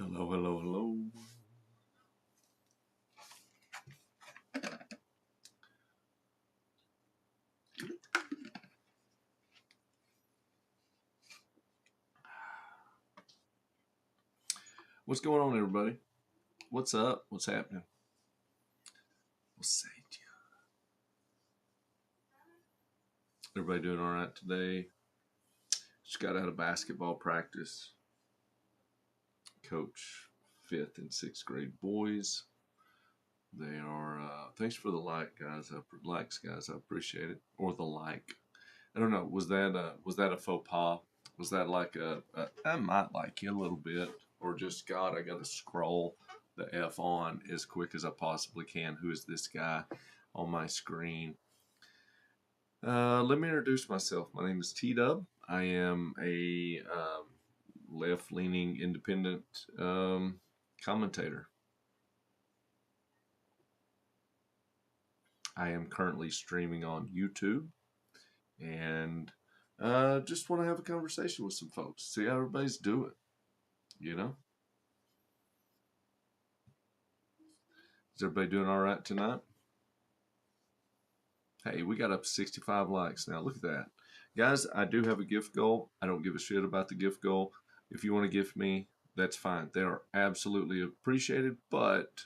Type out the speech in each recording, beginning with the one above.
Hello, hello, hello. What's going on, everybody? What's up? What's happening? We'll say to you. Everybody doing all right today? Just got out of basketball practice. Coach fifth and sixth grade boys. They are. Thanks for the like, guys. Likes, guys. I appreciate it. Or the like. I don't know. Was that a faux pas? Was that like I might like you a little bit, or just God? I got to scroll the F on as quick as I possibly can. Who is this guy on my screen? Let me introduce myself. My name is T Dub. I am a left-leaning independent commentator. I am currently streaming on YouTube, and just want to have a conversation with some folks, see how everybody's doing. You know, is everybody doing all right tonight? Hey, we got up 65 likes now. Look at that. Guys, I do have a gift goal. I don't give a shit about the gift goal. If you want to gift me, that's fine. They are absolutely appreciated, but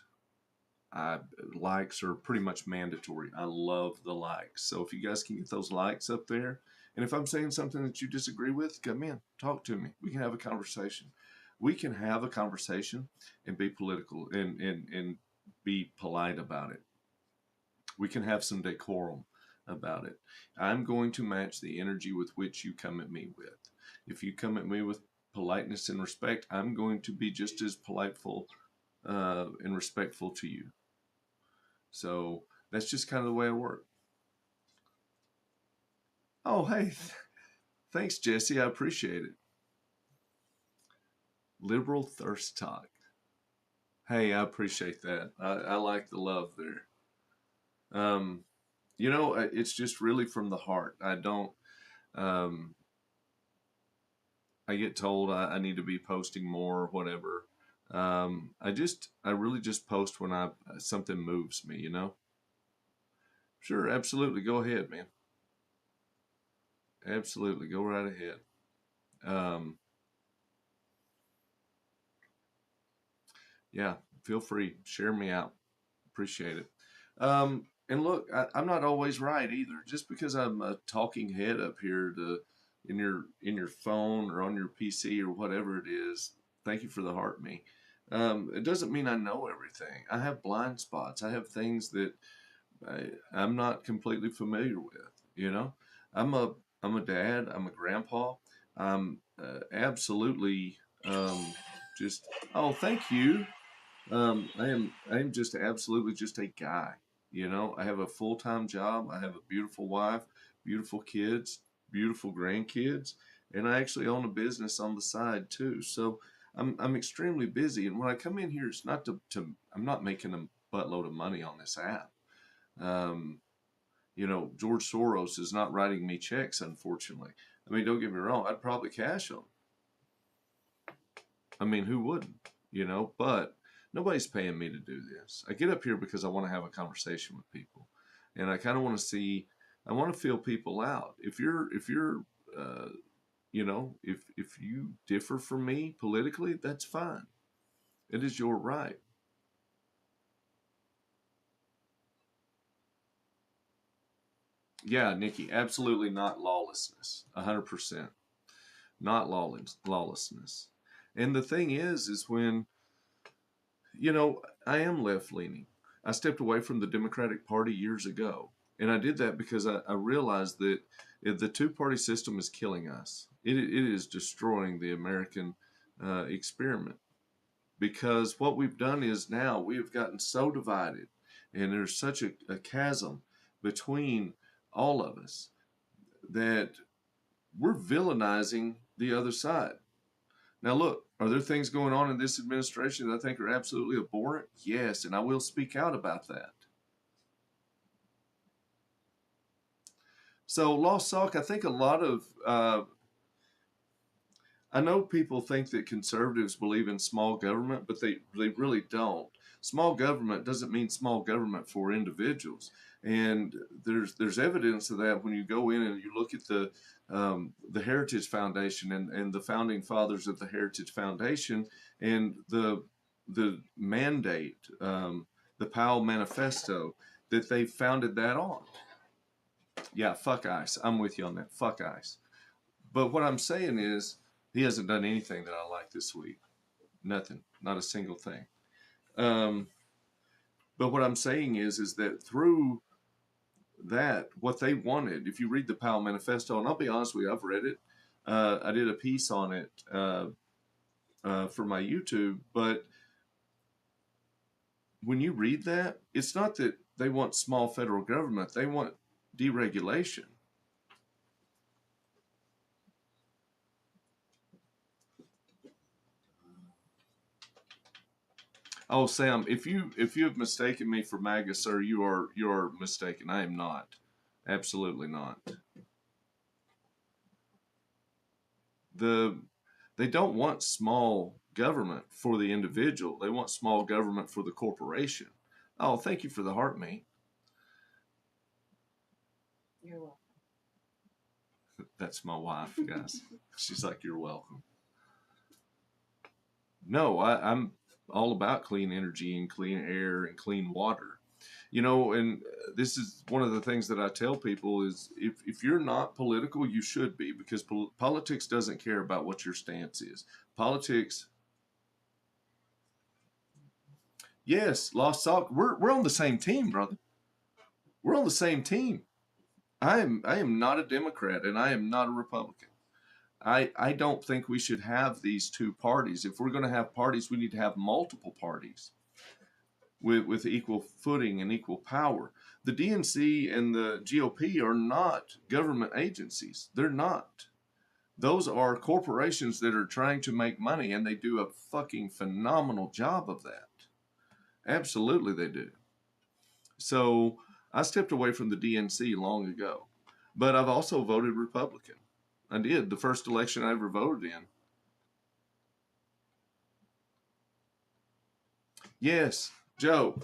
likes are pretty much mandatory. I love the likes. So if you guys can get those likes up there, and if I'm saying something that you disagree with, come in, talk to me. We can have a conversation. We can have a conversation and be political and be polite about it. We can have some decorum about it. I'm going to match the energy with which you come at me with. If you come at me with politeness and respect, I'm going to be just as politeful and respectful to you. So that's just kind of the way I work. Oh, hey, thanks, Jesse. I appreciate it. Liberal thirst talk. Hey, I appreciate that. I like the love there. It's just really from the heart. I don't. Um, I get told I need to be posting more or whatever. I really just post when something moves me. Sure, absolutely. Go ahead, man. Absolutely, go right ahead. Um, yeah, feel free. Share me out. Appreciate it. And look, I'm not always right either. Just because I'm a talking head up here in your phone or on your PC or whatever it is. Thank you for the heart, me. It doesn't mean I know everything. I have blind spots. I have things that I'm not completely familiar with. You know, I'm a I'm a dad. I'm a grandpa. I'm absolutely just. Oh, thank you. I am just absolutely just a guy. I have a full-time job. I have a beautiful wife, beautiful kids, beautiful grandkids, and I actually own a business on the side too. So I'm extremely busy. And when I come in here, it's not to I'm not making a buttload of money on this app. Um, George Soros is not writing me checks, unfortunately. I mean, don't get me wrong, I'd probably cash them. I mean, who wouldn't? But nobody's paying me to do this. I get up here because I want to have a conversation with people, and I kind of want to I want to feel people out. If you're, uh, if you differ from me politically, that's fine. It is your right. Yeah, Nikki, absolutely not lawlessness. 100%, not lawlessness. And the thing is when I am left leaning. I stepped away from the Democratic Party years ago. And I did that because I realized that the two party system is killing us. It is destroying the American experiment. Because what we've done is now we have gotten so divided, and there's such a chasm between all of us that we're villainizing the other side. Now, look, are there things going on in this administration that I think are absolutely abhorrent? Yes, and I will speak out about that. So, Lost Sock, I think a lot of I know people think that conservatives believe in small government, but they really don't. Small government doesn't mean small government for individuals, and there's evidence of that when you go in and you look at the Heritage Foundation and the founding fathers of the Heritage Foundation and the mandate, the Powell Manifesto that they founded that on. Yeah, fuck ICE. I'm with you on that. Fuck ICE. But what I'm saying is, he hasn't done anything that I like this week. Nothing. Not a single thing. Um, but what I'm saying is that through that, what they wanted, if you read the Powell Manifesto, and I'll be honest with you, I've read it. I did a piece on it for my YouTube. But when you read that, it's not that they want small federal government. They want deregulation. Oh, Sam, if you have mistaken me for MAGA, sir, you are mistaken. I am not. Absolutely not. The they don't want small government for the individual. They want small government for the corporation. Oh, thank you for the heart, mate. You're welcome. That's my wife, guys. She's like, you're welcome. No, I'm all about clean energy and clean air and clean water. You know, and this is one of the things that I tell people is if you're not political, you should be, because politics doesn't care about what your stance is. Politics, yes, Lost Sock, we're on the same team, brother. We're on the same team. I am not a Democrat and I am not a Republican. I don't think we should have these two parties. If we're going to have parties, we need to have multiple parties with equal footing and equal power. The DNC and the GOP are not government agencies. They're not. Those are corporations that are trying to make money, and they do a fucking phenomenal job of that. Absolutely, they do. So I stepped away from the DNC long ago, but I've also voted Republican. I did the first election I ever voted in. Yes, Joe.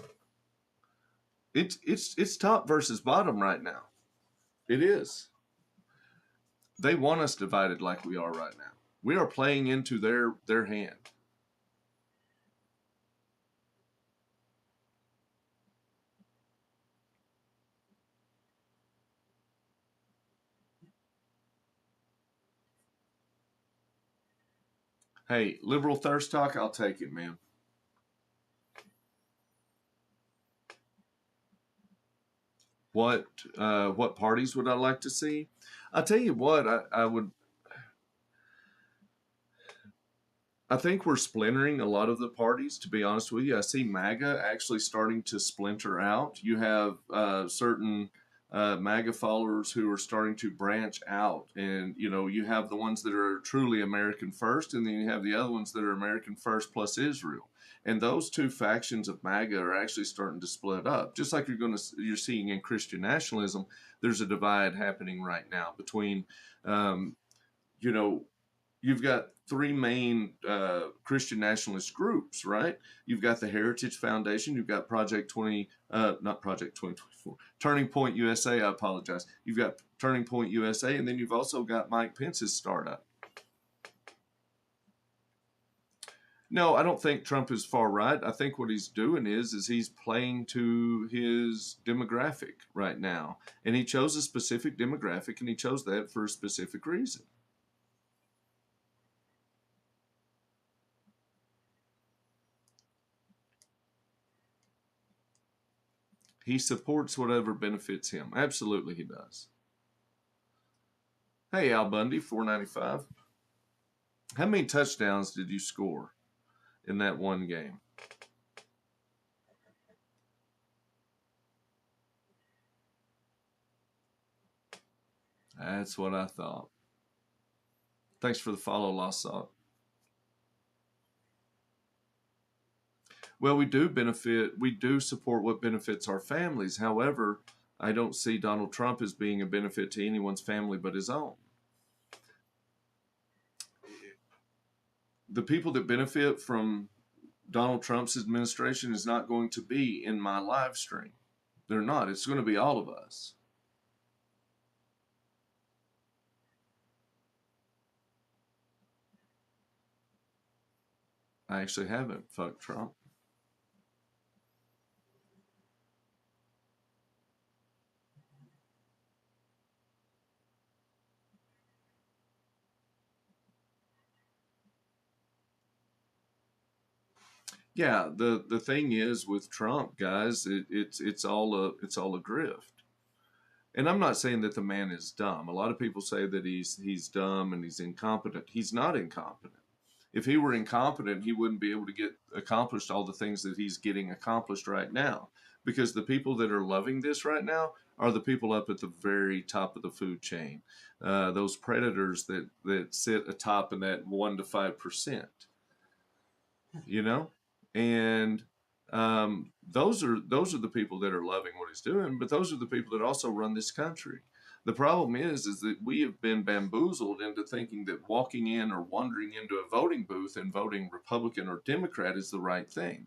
It's top versus bottom right now. It is. They want us divided like we are right now. We are playing into their hand. Hey, liberal thirst talk, I'll take it, man. What parties would I like to see? I'll tell you what, I would. I think we're splintering a lot of the parties, to be honest with you. I see MAGA actually starting to splinter out. You have certain MAGA followers who are starting to branch out. And, you know, you have the ones that are truly American first, and then you have the other ones that are American first plus Israel. And those two factions of MAGA are actually starting to split up. Just like you're seeing in Christian nationalism, there's a divide happening right now between, um, you know, you've got three main Christian nationalist groups, right? You've got the Heritage Foundation, you've got Project 20, not Project 2024, Turning Point USA, I apologize. You've got Turning Point USA, and then you've also got Mike Pence's startup. No, I don't think Trump is far right. I think what he's doing is he's playing to his demographic right now. And he chose a specific demographic, and he chose that for a specific reason. He supports whatever benefits him. Absolutely, he does. Hey, Al Bundy, 495. How many touchdowns did you score in that one game? That's what I thought. Thanks for the follow, Lost Sock. Well, we do support what benefits our families. However, I don't see Donald Trump as being a benefit to anyone's family but his own. the people that benefit from Donald Trump's administration is not going to be in my live stream. They're not. It's going to be all of us. I actually haven't fucked Trump. Yeah, the thing is with Trump, guys, it's all a grift. And I'm not saying that the man is dumb. A lot of people say that he's dumb and he's incompetent. He's not incompetent. If he were incompetent, he wouldn't be able to get accomplished all the things that he's getting accomplished right now. Because the people that are loving this right now are the people up at the very top of the food chain, those predators that sit atop in that 1 to 5%. You know, and those are the people that are loving what he's doing, but those are the people that also run this country. The problem is that we have been bamboozled into thinking that walking in or wandering into a voting booth and voting Republican or Democrat is the right thing.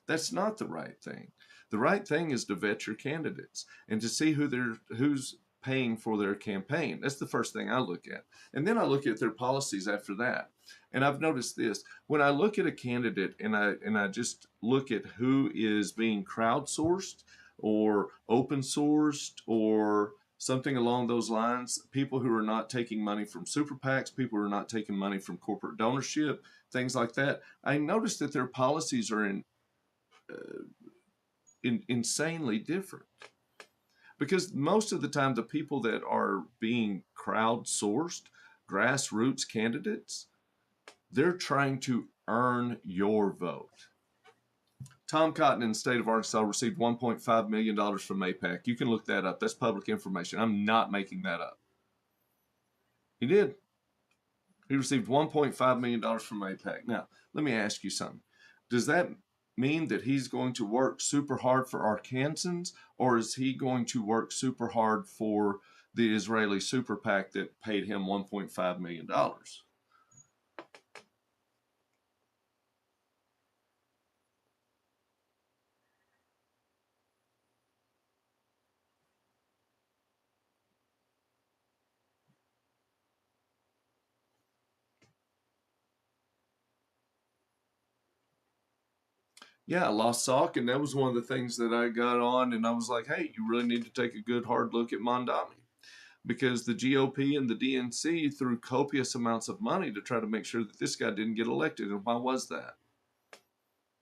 That's not the right thing. The right thing is to vet your candidates and to see who's paying for their campaign. That's the first thing I look at. And then I look at their policies after that. And I've noticed this. When I look at a candidate and I just look at who is being crowdsourced or open sourced or something along those lines, people who are not taking money from super PACs, people who are not taking money from corporate donorship, things like that, I notice that their policies are insanely different. Because most of the time, the people that are being crowdsourced, grassroots candidates, they're trying to earn your vote. Tom Cotton in the state of Arkansas received $1.5 million from AIPAC. You can look that up. That's public information. I'm not making that up. He did. He received $1.5 million from AIPAC. Now, let me ask you something. Does that mean that he's going to work super hard for Arkansans, or is he going to work super hard for the Israeli super PAC that paid him $1.5 million? Yeah, I lost Salk, and that was one of the things that I got on, and I was like, hey, you really need to take a good hard look at Mondami. Because the GOP and the DNC threw copious amounts of money to try to make sure that this guy didn't get elected. And why was that?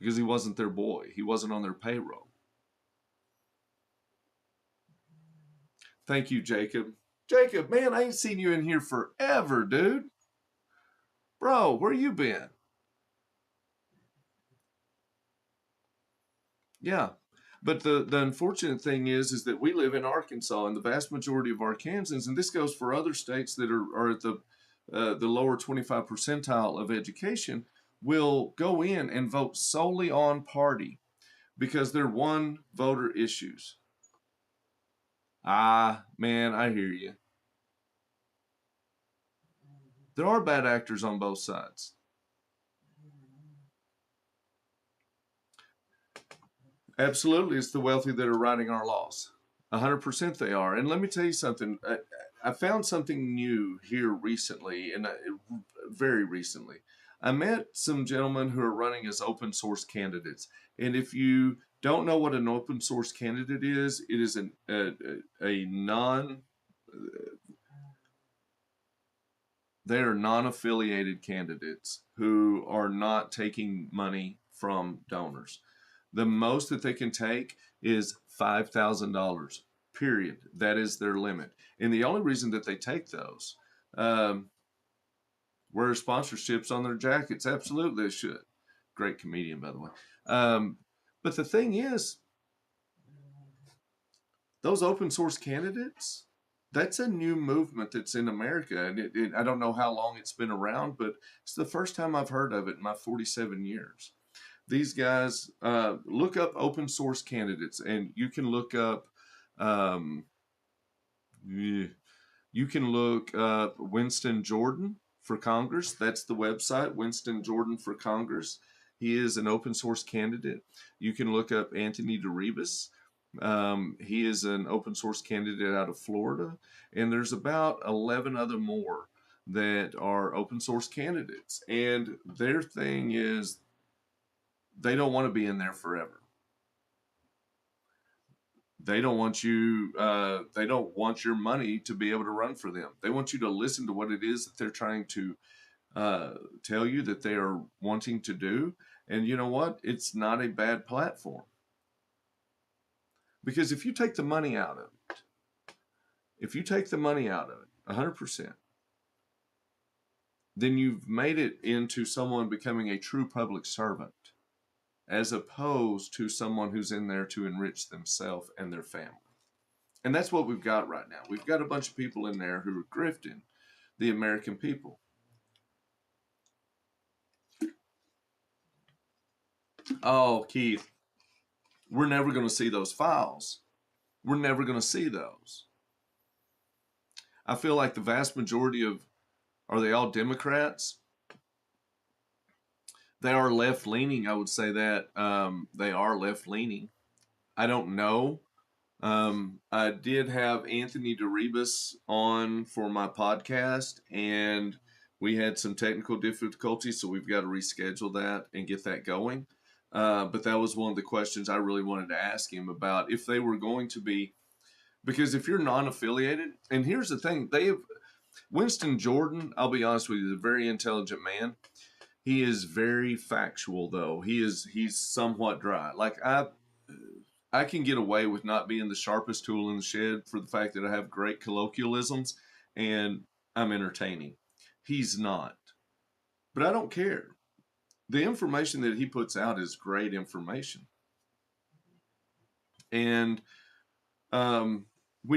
Because he wasn't their boy. He wasn't on their payroll. Thank you, Jacob. Jacob, man, I ain't seen you in here forever, dude. Bro, where you been? Yeah. But the unfortunate thing is that we live in Arkansas, and the vast majority of Arkansans, and this goes for other states that are at the lower 25 percentile of education, will go in and vote solely on party because they're one voter issues. Ah, man, I hear you. There are bad actors on both sides. Absolutely, it's the wealthy that are writing our laws. 100% they are. And let me tell you something. I found something new here recently, and very recently. I met some gentlemen who are running as open source candidates. And if you don't know what an open source candidate is, it is a non, they are non-affiliated candidates who are not taking money from donors. The most that they can take is $5,000, period. That is their limit. And the only reason that they take those, wear sponsorships on their jackets. Absolutely, they should. Great comedian, by the way. But the thing is, those open source candidates, that's a new movement that's in America. And I don't know how long it's been around, but it's the first time I've heard of it in my 47 years. These guys, look up open source candidates, and you can look up, um, you can look up Winston Jordan for Congress. That's the website, Winston Jordan for Congress. He is an open source candidate. You can look up Anthony DeRibas. He is an open source candidate out of Florida, and there's about 11 other more that are open source candidates. And their thing is they don't want to be in there forever. They don't want you. They don't want your money to be able to run for them. They want you to listen to what it is that they're trying to tell you that they are wanting to do. And you know what? It's not a bad platform. Because if you take the money out of it, 100%, then you've made it into someone becoming a true public servant, as opposed to someone who's in there to enrich themselves and their family. And that's what we've got right now. We've got a bunch of people in there who are grifting the American people. Oh, Keith, we're never going to see those files. We're never going to see those. I feel like the vast majority of, are they all Democrats? They are left-leaning. I would say that they are left-leaning. I don't know. I did have Anthony DeRibas on for my podcast, and we had some technical difficulties, so we've got to reschedule that and get that going. But that was one of the questions I really wanted to ask him about if they were going to be, because if you're non-affiliated, and here's the thing, Winston Jordan, I'll be honest with you, is a very intelligent man. He is very factual, though. He's somewhat dry. Like I can get away with not being the sharpest tool in the shed for the fact that I have great colloquialisms and I'm entertaining. He's not. But I don't care. The information that he puts out is great information. And when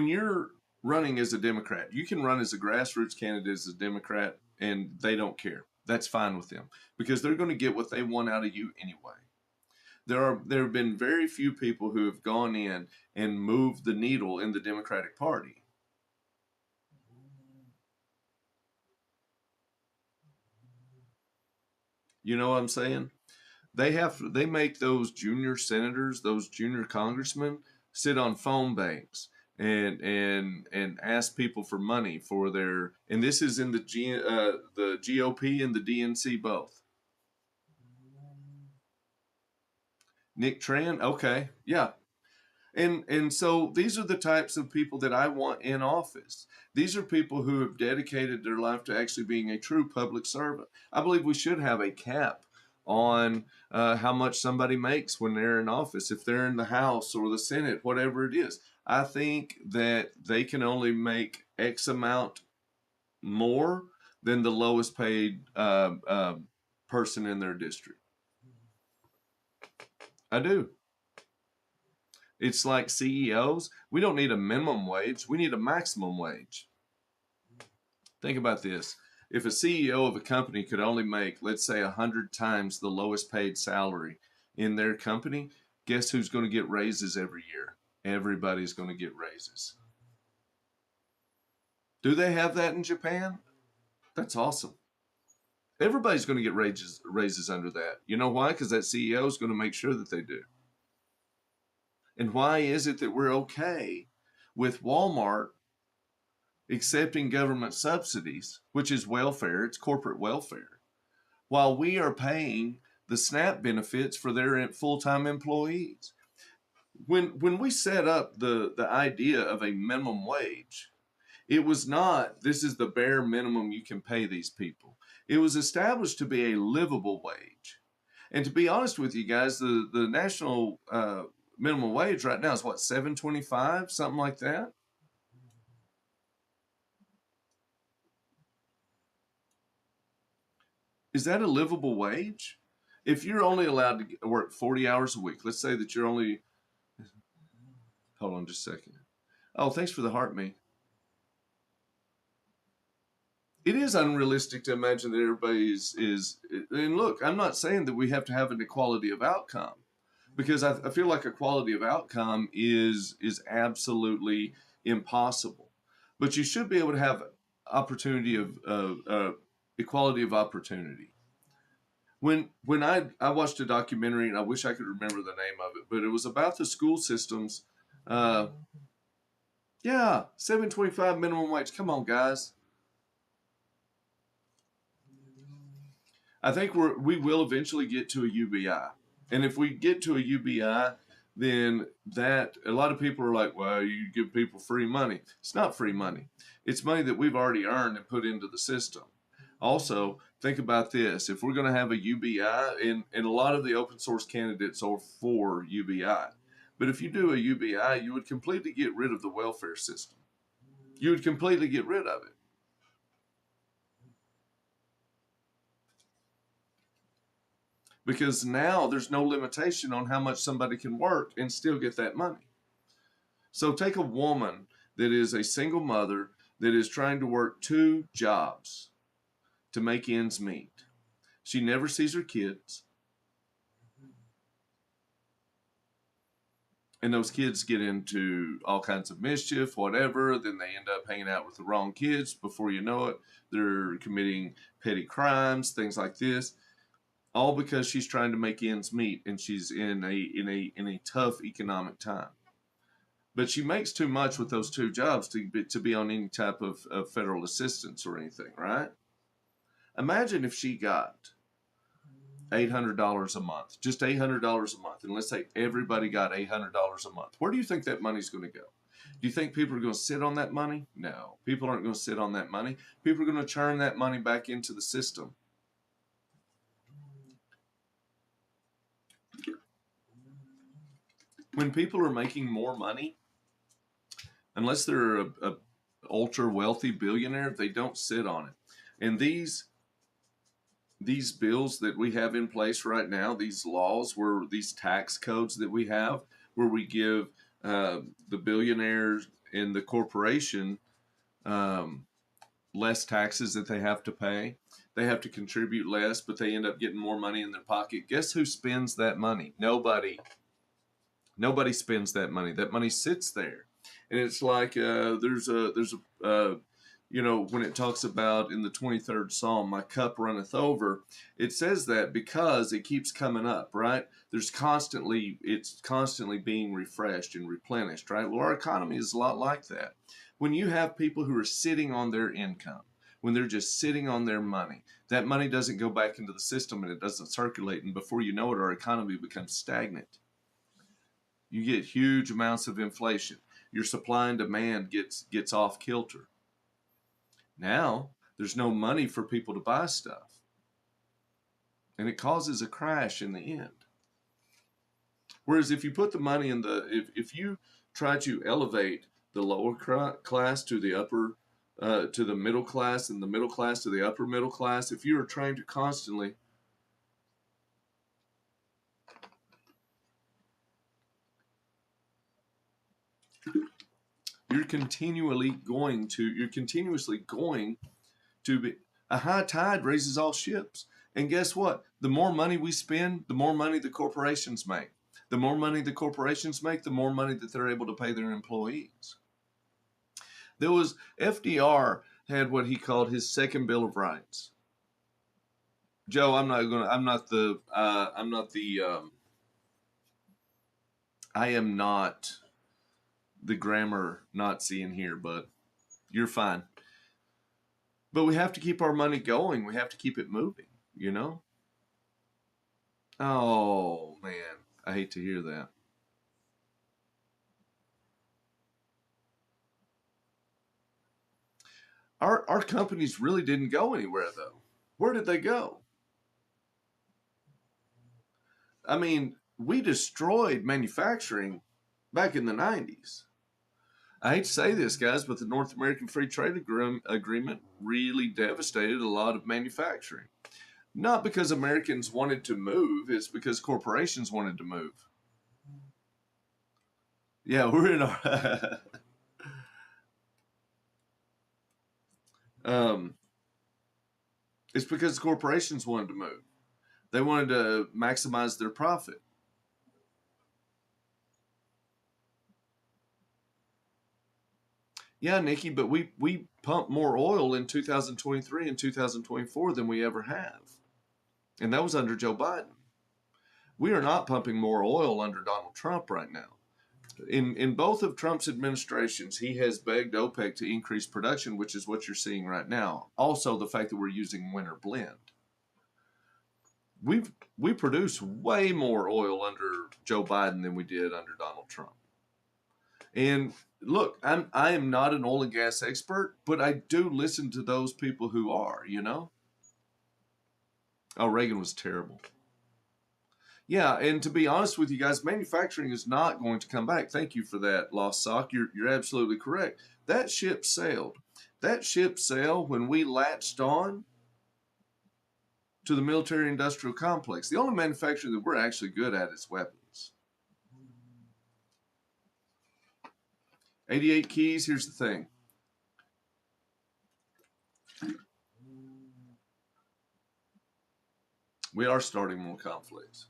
you're running as a Democrat, you can run as a grassroots candidate as a Democrat, and they don't care. That's fine with them because they're going to get what they want out of you anyway. There have been very few people who have gone in and moved the needle in the Democratic Party. You know what I'm saying? They make those junior senators, those junior congressmen sit on phone banks and ask people for money for their, and this is in the GOP and the DNC both. Nick Tran, okay, yeah. And so these are the types of people that I want in office. These are people who have dedicated their life to actually being a true public servant. I believe we should have a cap on how much somebody makes when they're in office, if they're in the House or the Senate, whatever it is. I think that they can only make X amount more than the lowest paid person in their district. I do. It's like CEOs. We don't need a minimum wage. We need a maximum wage. Think about this. If a CEO of a company could only make, let's say, 100 times the lowest paid salary in their company, guess who's going to get raises every year? Everybody's going to get raises. Do they have that in Japan? That's awesome. Everybody's going to get raises under that. You know why? Because that CEO is going to make sure that they do. And why is it that we're okay with Walmart accepting government subsidies, which is welfare, it's corporate welfare, while we are paying the SNAP benefits for their full-time employees? When we set up the idea of a minimum wage, it was not, this is the bare minimum you can pay these people. It was established to be a livable wage. And to be honest with you guys, the national minimum wage right now is what, $7.25, something like that? Is that a livable wage? If you're only allowed to work 40 hours a week, let's say that you're only, hold on just a second. Oh, thanks for the heart, me. It is unrealistic to imagine that everybody is, and look, I'm not saying that we have to have an equality of outcome, because I feel like equality of outcome is absolutely impossible. But you should be able to have opportunity of equality of opportunity. When I watched a documentary, and I wish I could remember the name of it, but it was about the school systems. Uh, yeah, 7.25 minimum wage. Come on, guys. I think we will eventually get to a UBI, and if we get to a UBI, then that a lot of people are like, well, you give people free money. It's not free money. It's money that we've already earned and put into the system. Also, think about this: if we're going to have a UBI, and a lot of the open source candidates are for UBI, but if you do a UBI, you would completely get rid of the welfare system. You would completely get rid of it. Because now there's no limitation on how much somebody can work and still get that money. So take a woman that is a single mother that is trying to work two jobs to make ends meet. She never sees her kids, and those kids get into all kinds of mischief, whatever. Then they end up hanging out with the wrong kids. Before you know it, they're committing petty crimes, things like this, all because she's trying to make ends meet, and she's in a tough economic time. But she makes too much with those two jobs to be on any type of federal assistance or anything, right? Imagine if she got $800 a month, just $800 a month, and let's say everybody got $800 a month. Where do you think that money's going to go? Do you think people are going to sit on that money? No, people aren't going to sit on that money. People are going to churn that money back into the system. When people are making more money, unless they're a ultra wealthy billionaire, they don't sit on it. And these bills that we have in place right now, these laws, where these tax codes that we have, where we give the billionaires and the corporation um, less taxes that they have to pay. They have to contribute less, but they end up getting more money in their pocket. Guess who spends that money? Nobody. Nobody spends that money. That money sits there, and it's like when it talks about in the 23rd Psalm, my cup runneth over. It says that because it keeps coming up, right? It's constantly being refreshed and replenished, right? Well, our economy is a lot like that. When you have people who are sitting on their income, when they're just sitting on their money, that money doesn't go back into the system and it doesn't circulate, and before you know it, our economy becomes stagnant. You get huge amounts of inflation. Your supply and demand gets off kilter. Now there's no money for people to buy stuff, and it causes a crash in the end. Whereas if you put the money in if you try to elevate the lower class to the upper to the middle class, and the middle class to the upper middle class, if you are trying to constantly you're continuously going to be a high tide raises all ships. And guess what? The more money we spend, the more money the corporations make. The more money the corporations make, the more money that they're able to pay their employees. There was FDR had what he called his second Bill of Rights. Joe, I am not the grammar Nazi in here, but you're fine. But we have to keep our money going. We have to keep it moving, you know? Oh, man. I hate to hear that. Our companies really didn't go anywhere, though. Where did they go? I mean, we destroyed manufacturing back in the 90s. I hate to say this, guys, but the North American Free Trade Agreement really devastated a lot of manufacturing. Not because Americans wanted to move, it's because corporations wanted to move. Yeah, we're in our. um, it's because corporations wanted to move. They wanted to maximize their profit. Yeah, Nikki, but we pumped more oil in 2023 and 2024 than we ever have. And that was under Joe Biden. We are not pumping more oil under Donald Trump right now. In both of Trump's administrations, he has begged OPEC to increase production, which is what you're seeing right now. Also, the fact that we're using winter blend. We produce way more oil under Joe Biden than we did under Donald Trump. And look, I am not an oil and gas expert, but I do listen to those people who are, you know? Oh, Reagan was terrible. Yeah, and to be honest with you guys, manufacturing is not going to come back. Thank you for that, Lost Sock. You're absolutely correct. That ship sailed. That ship sailed when we latched on to the military industrial complex. The only manufacturing that we're actually good at is weapons. 88 keys, here's the thing. We are starting more conflicts.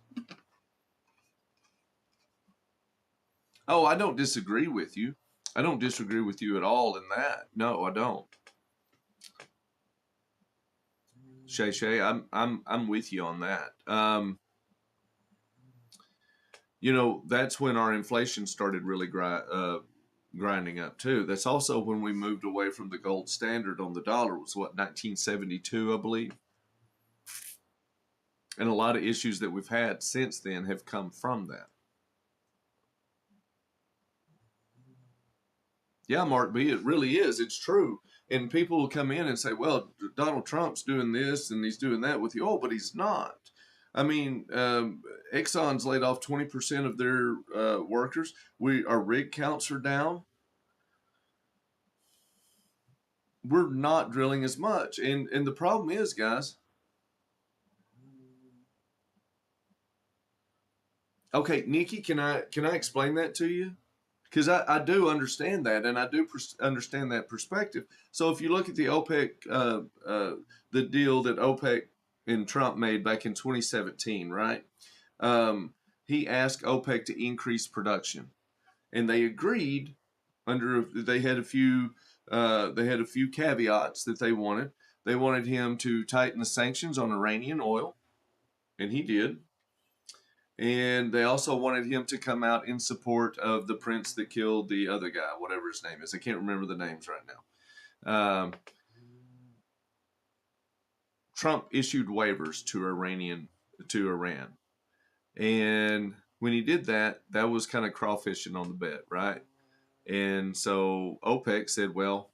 Oh, I don't disagree with you. I don't disagree with you at all in that. No, I don't. Shay, I'm with you on that. You know, that's when our inflation started really grinding up too. That's also when we moved away from the gold standard on the dollar. It was what, 1972, I believe. And a lot of issues that we've had since then have come from that. Yeah, Mark B, it really is. It's true. And people will come in and say, well, Donald Trump's doing this and he's doing that with the oil, but he's not. I mean, Exxon's laid off 20% of their workers. Our rig counts are down. We're not drilling as much. And the problem is, guys. Okay, Nikki, can I explain that to you? Because I do understand that, and I do understand that perspective. So if you look at the OPEC, the deal that OPEC and Trump made back in 2017, right? He asked OPEC to increase production, and they agreed. They had a few caveats that they wanted. They wanted him to tighten the sanctions on Iranian oil, and he did. And they also wanted him to come out in support of the prince that killed the other guy, whatever his name is. I can't remember the names right now. Trump issued waivers to Iran. And when he did that, that was kind of crawfishing on the bet, right? And so OPEC said, well,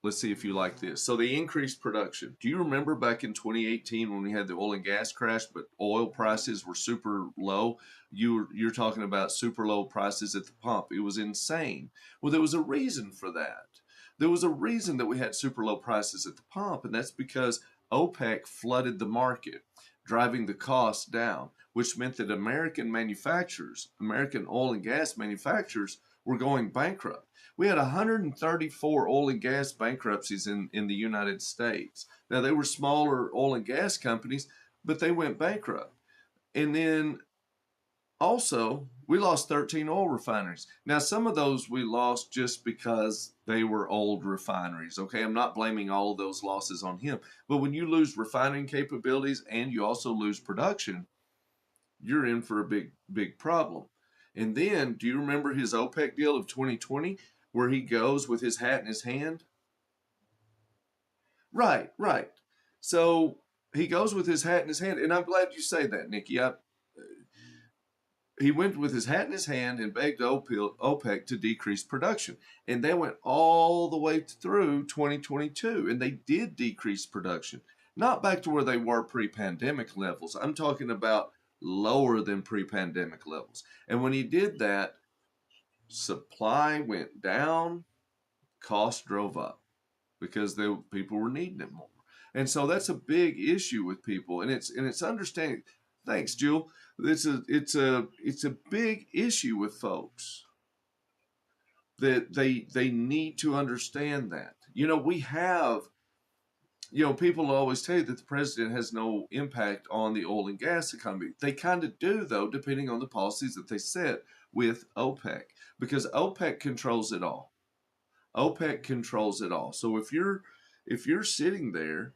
let's see if you like this. So they increased production. Do you remember back in 2018 when we had the oil and gas crash, but oil prices were super low? You're talking about super low prices at the pump. It was insane. Well, there was a reason for that. There was a reason that we had super low prices at the pump, and that's because OPEC flooded the market, driving the costs down, which meant that American manufacturers, American oil and gas manufacturers, were going bankrupt. We had 134 oil and gas bankruptcies in the United States. Now, they were smaller oil and gas companies, but they went bankrupt. And then also, we lost 13 oil refineries. Now, some of those we lost just because they were old refineries. Okay, I'm not blaming all of those losses on him. But when you lose refining capabilities and you also lose production, you're in for a big problem. And then, do you remember his OPEC deal of 2020 where he goes with his hat in his hand? Right, right. So he goes with his hat in his hand. And I'm glad you say that, Nikki. He went with his hat in his hand and begged OPEC to decrease production. And they went all the way through 2022. And they did decrease production. Not back to where they were pre-pandemic levels. I'm talking about lower than pre-pandemic levels. And when he did that, supply went down, cost drove up because people were needing it more. And so that's a big issue with people, and it's understanding. Thanks, Jewel. It's a big issue with folks that they need to understand that. You know, we have, you know, people always tell you that the president has no impact on the oil and gas economy. They kind of do, though, depending on the policies that they set with OPEC, because OPEC controls it all. OPEC controls it all. So if you're sitting there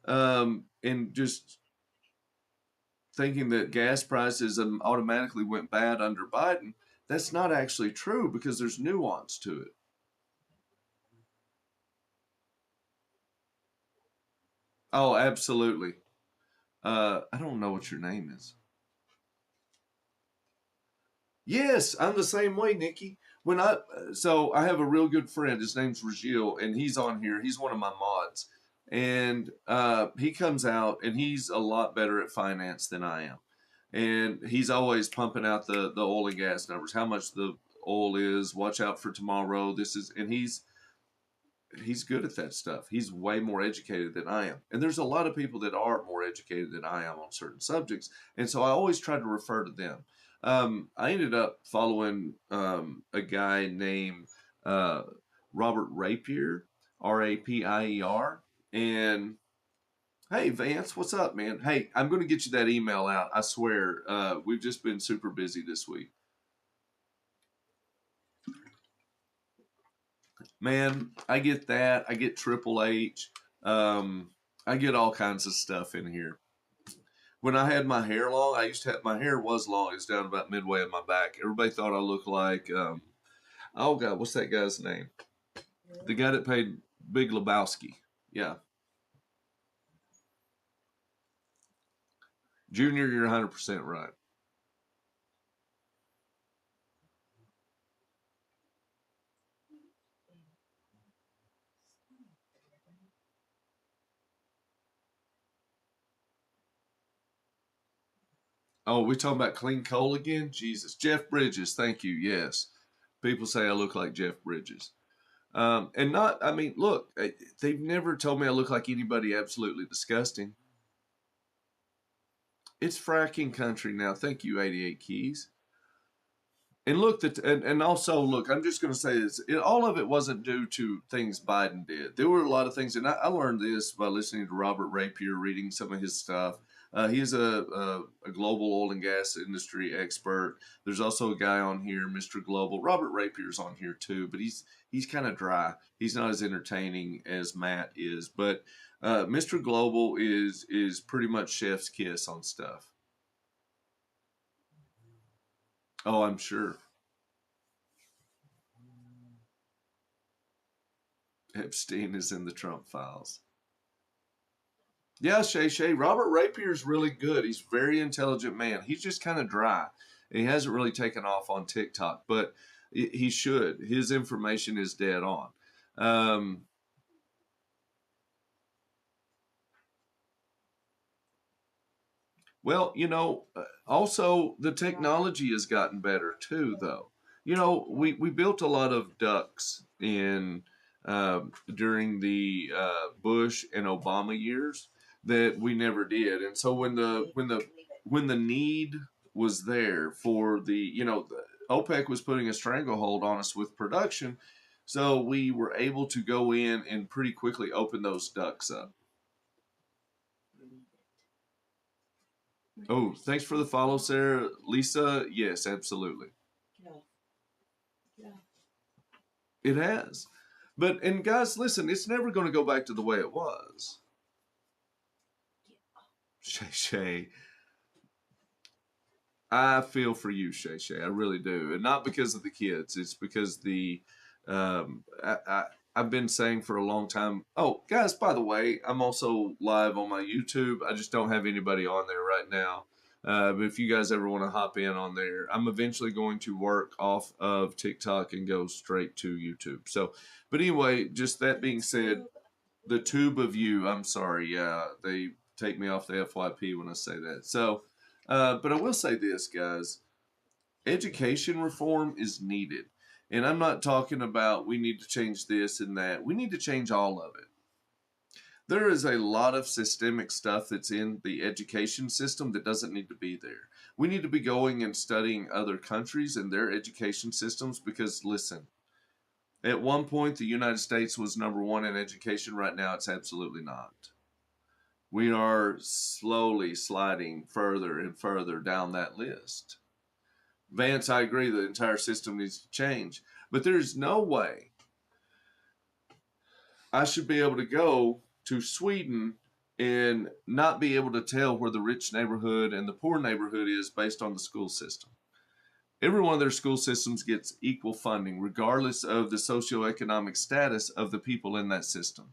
and just thinking that gas prices automatically went bad under Biden, that's not actually true because there's nuance to it. Oh, absolutely. I don't know what your name is. Yes, I'm the same way, Nikki. When I so I have a real good friend. His name's Regil, and he's on here. He's one of my mods, and he comes out and he's a lot better at finance than I am, and he's always pumping out the oil and gas numbers, how much the oil is. Watch out for tomorrow. This is, and he's good at that stuff. He's way more educated than I am, and there's a lot of people that are more educated than I am on certain subjects, and so I always try to refer to them. I ended up following a guy named uh, Robert Rapier, Rapier, and hey Vance, what's up, man? Hey, I'm going to get you that email out. I swear, we've just been super busy this week, man. I get that. I get Triple H. Um, I get all kinds of stuff in here. When I had my hair long, I used to have my hair was long. It's down about midway of my back. Everybody thought I looked like oh God, what's that guy's name? The guy that played Big Lebowski. Yeah, Junior, you're 100% right. Oh, we talking about clean coal again? Jesus, Jeff Bridges. Thank you. Yes, people say I look like Jeff Bridges. And not, I mean, look, they've never told me I look like anybody absolutely disgusting. It's fracking country now. Thank you, 88 Keys. And look, and also look, I'm just going to say this: all of it wasn't due to things Biden did. There were a lot of things, and I learned this by listening to Robert Rapier, reading some of his stuff. He is a global oil and gas industry expert. There's also a guy on here, Mr. Global. Robert Rapier's on here too, but he's kind of dry. He's not as entertaining as Matt is, but Mr. Global is pretty much chef's kiss on stuff. Oh, I'm sure. Epstein is in the Trump files. Yeah, Shay Shay. Robert Rapier's really good. He's a very intelligent man. He's just kind of dry. He hasn't really taken off on TikTok, but he should. His information is dead on. Um, well, also the technology has gotten better too, though. We built a lot of ducks in during the Bush and Obama years that we never did, and so when the need was there for OPEC was putting a stranglehold on us with production, so we were able to go in and pretty quickly open those ducks up. Oh, thanks for the follow, Sarah. Lisa, yes, absolutely. It has. And guys, listen, it's never going to go back to the way it was. Shay Shay, I feel for you, Shay Shay. I really do. And not because of the kids, it's because I've been saying for a long time. Oh, guys, by the way, I'm also live on my YouTube. I just don't have anybody on there right now. But if you guys ever want to hop in on there, I'm eventually going to work off of TikTok and go straight to YouTube. So, but anyway, just that being said, the tube of you, I'm sorry. Yeah, they take me off the FYP when I say that. So, but I will say this, guys: education reform is needed. And I'm not talking about we need to change this and that. We need to change all of it. There is a lot of systemic stuff that's in the education system that doesn't need to be there. We need to be going and studying other countries and their education systems because, listen, at one point the United States was number one in education. Right now, it's absolutely not. We are slowly sliding further and further down that list. Vance, I agree the entire system needs to change. But there's no way I should be able to go to Sweden and not be able to tell where the rich neighborhood and the poor neighborhood is based on the school system. Every one of their school systems gets equal funding, regardless of the socioeconomic status of the people in that system.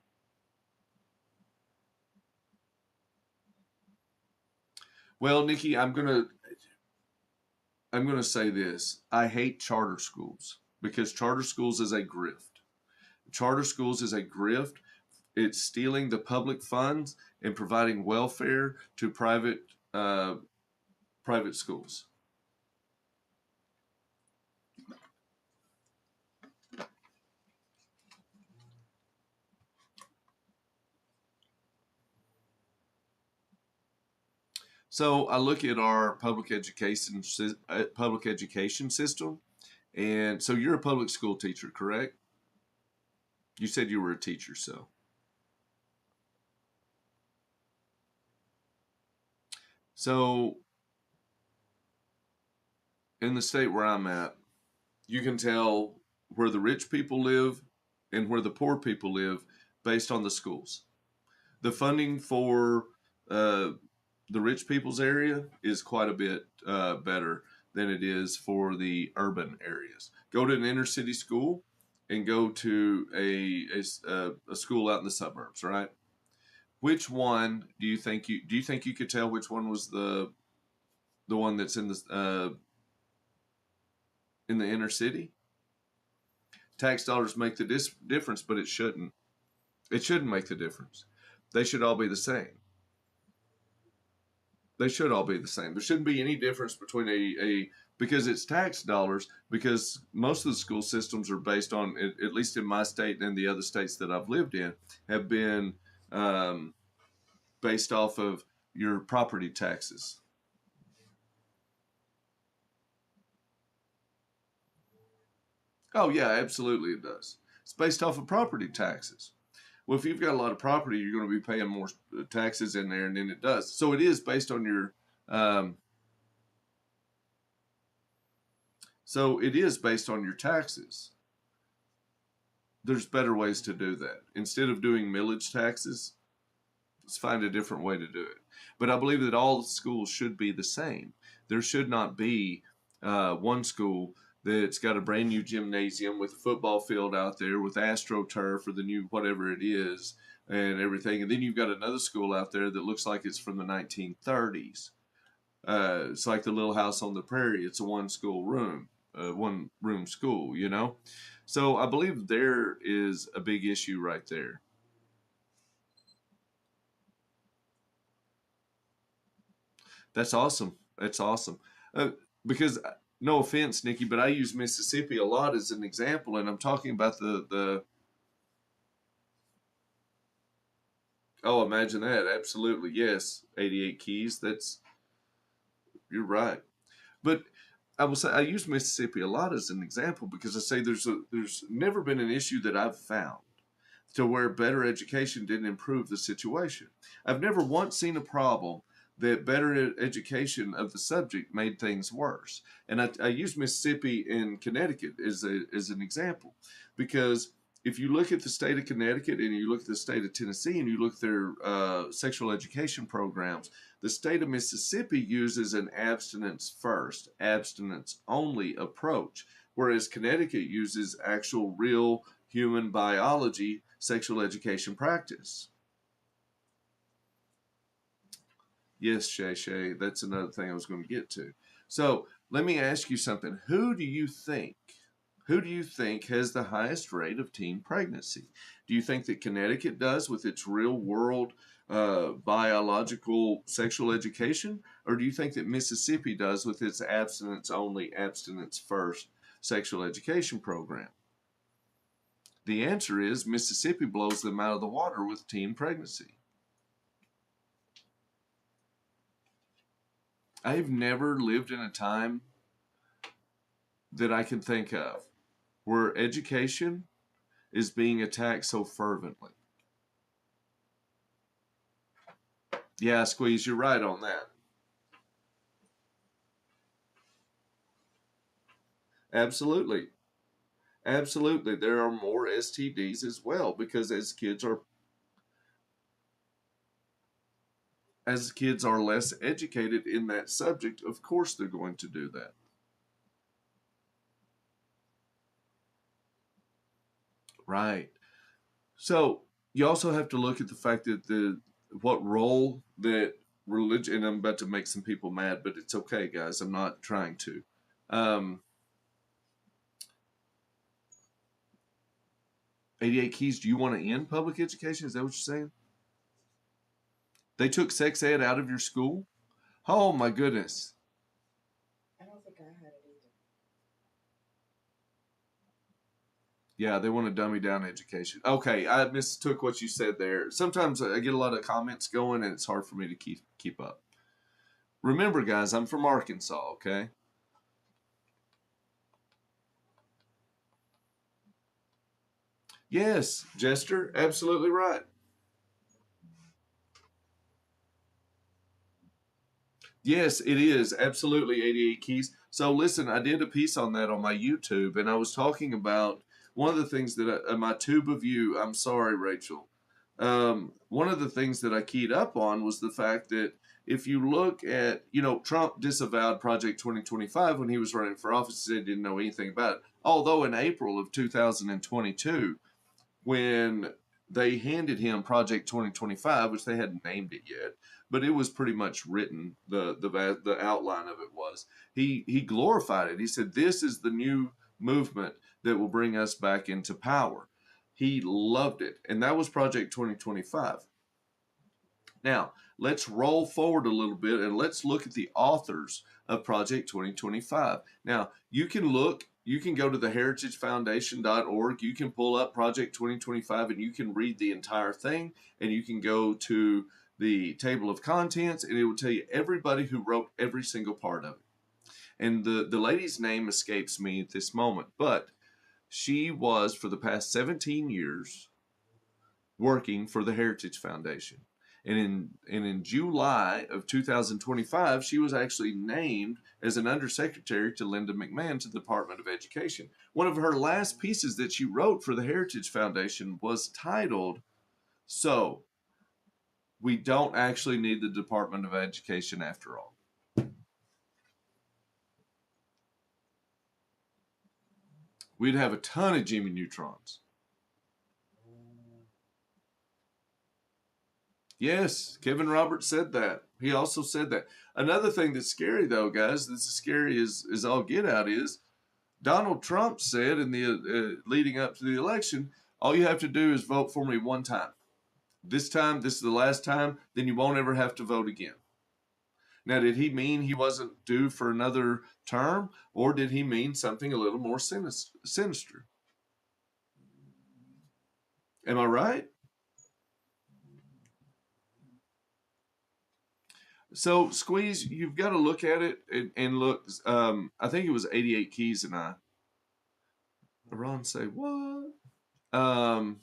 Well, Nikki, I'm gonna say this. I hate charter schools because charter schools is a grift. Charter schools is a grift. It's stealing the public funds and providing welfare to uh, private schools. So I look at our public education system, and so you're a public school teacher, correct? You said you were a teacher, so in the state where I'm at, you can tell where the rich people live and where the poor people live based on the schools. The funding for uh, the rich people's area is quite a bit better than it is for the urban areas. Go to an inner city school and go to a school out in the suburbs, right? Which one do you think you could tell which one was the one that's in the inner city? Tax dollars make the difference, but it shouldn't. It shouldn't make the difference. They should all be the same. They should all be the same. There shouldn't be any difference between a because it's tax dollars. Because most of the school systems are based on, at least in my state and the other states that I've lived in, have been um, based off of your property taxes. Oh yeah, absolutely it does. It's based off of property taxes. Well, if you've got a lot of property, you're going to be paying more taxes in there, and then it does. So it is based on your um, taxes. There's better ways to do that. Instead of doing millage taxes, let's find a different way to do it. But I believe that all schools should be the same. There should not be one school that's got a brand new gymnasium with a football field out there with AstroTurf or the new whatever it is and everything. And then you've got another school out there that looks like it's from the 1930s. It's like the Little House on the Prairie. It's a one room school, you know? So I believe there is a big issue right there. That's awesome. That's awesome. Because no offense, Nikki, but I use Mississippi a lot as an example, and I'm talking about the. Oh, imagine that! Absolutely, yes. 88 keys. You're right. But I will say I use Mississippi a lot as an example because I say there's never been an issue that I've found to where better education didn't improve the situation. I've never once seen a problem that better education of the subject made things worse. And I use Mississippi and Connecticut as an example because if you look at the state of Connecticut and you look at the state of Tennessee and you look at their sexual education programs, the state of Mississippi uses an abstinence first, abstinence only approach, whereas Connecticut uses actual real human biology sexual education practice. Yes, Shay Shay, that's another thing I was going to get to. So let me ask you something. Who do you think has the highest rate of teen pregnancy? Do you think that Connecticut does with its real world biological sexual education? Or do you think that Mississippi does with its abstinence only, abstinence first sexual education program? The answer is Mississippi blows them out of the water with teen pregnancy. I've never lived in a time that I can think of where education is being attacked so fervently. Yeah, Squeeze, you're right on that. Absolutely. Absolutely, there are more STDs as well because as kids are less educated in that subject, of course they're going to do that. Right. So you also have to look at the fact that the what role that religion, and I'm about to make some people mad, but it's okay, guys. I'm not trying to. Um, 88 Keys, do you want to end public education? Is that what you're saying? They took sex ed out of your school? Oh my goodness. Yeah, they want to dummy down education. Okay, I mistook what you said there. Sometimes I get a lot of comments going and it's hard for me to keep up. Remember, guys, I'm from Arkansas, okay? Yes, Jester, absolutely right. Yes, it is absolutely 88 keys. So listen, I did a piece on that on my YouTube, and I was talking about one of the things that my tube of you. I'm sorry, Rachel. One of the things that I keyed up on was the fact that if you look at, Trump disavowed Project 2025 when he was running for office, he said he didn't know anything about it. Although in April of 2022, when they handed him Project 2025, which they hadn't named it yet, but it was pretty much written. The outline of it was he glorified it. He said, "This is the new movement that will bring us back into power." He loved it, and that was Project 2025. Now, let's roll forward a little bit and let's look at the authors of Project 2025. Now, you can go to the heritagefoundation.org, you can pull up Project 2025 and you can read the entire thing, and you can go to the table of contents and it will tell you everybody who wrote every single part of it. And the lady's name escapes me at this moment, but she was for the past 17 years working for the Heritage Foundation. And in July of 2025, she was actually named as an undersecretary to Linda McMahon to the Department of Education. One of her last pieces that she wrote for the Heritage Foundation was titled, "So, we don't actually need the Department of Education after all." We'd have a ton of Jimmy Neutrons. Yes, Kevin Roberts said that. He also said that. Another thing that's scary, though, guys, that's as scary as all get out, is Donald Trump said in the leading up to the election, all you have to do is vote for me one time. This time, this is the last time, then you won't ever have to vote again. Now, did he mean he wasn't due for another term, or did he mean something a little more sinister? Am I right? So, Squeeze, you've got to look at it and look. I think it was 88 Keys and I. Ron say what? Um,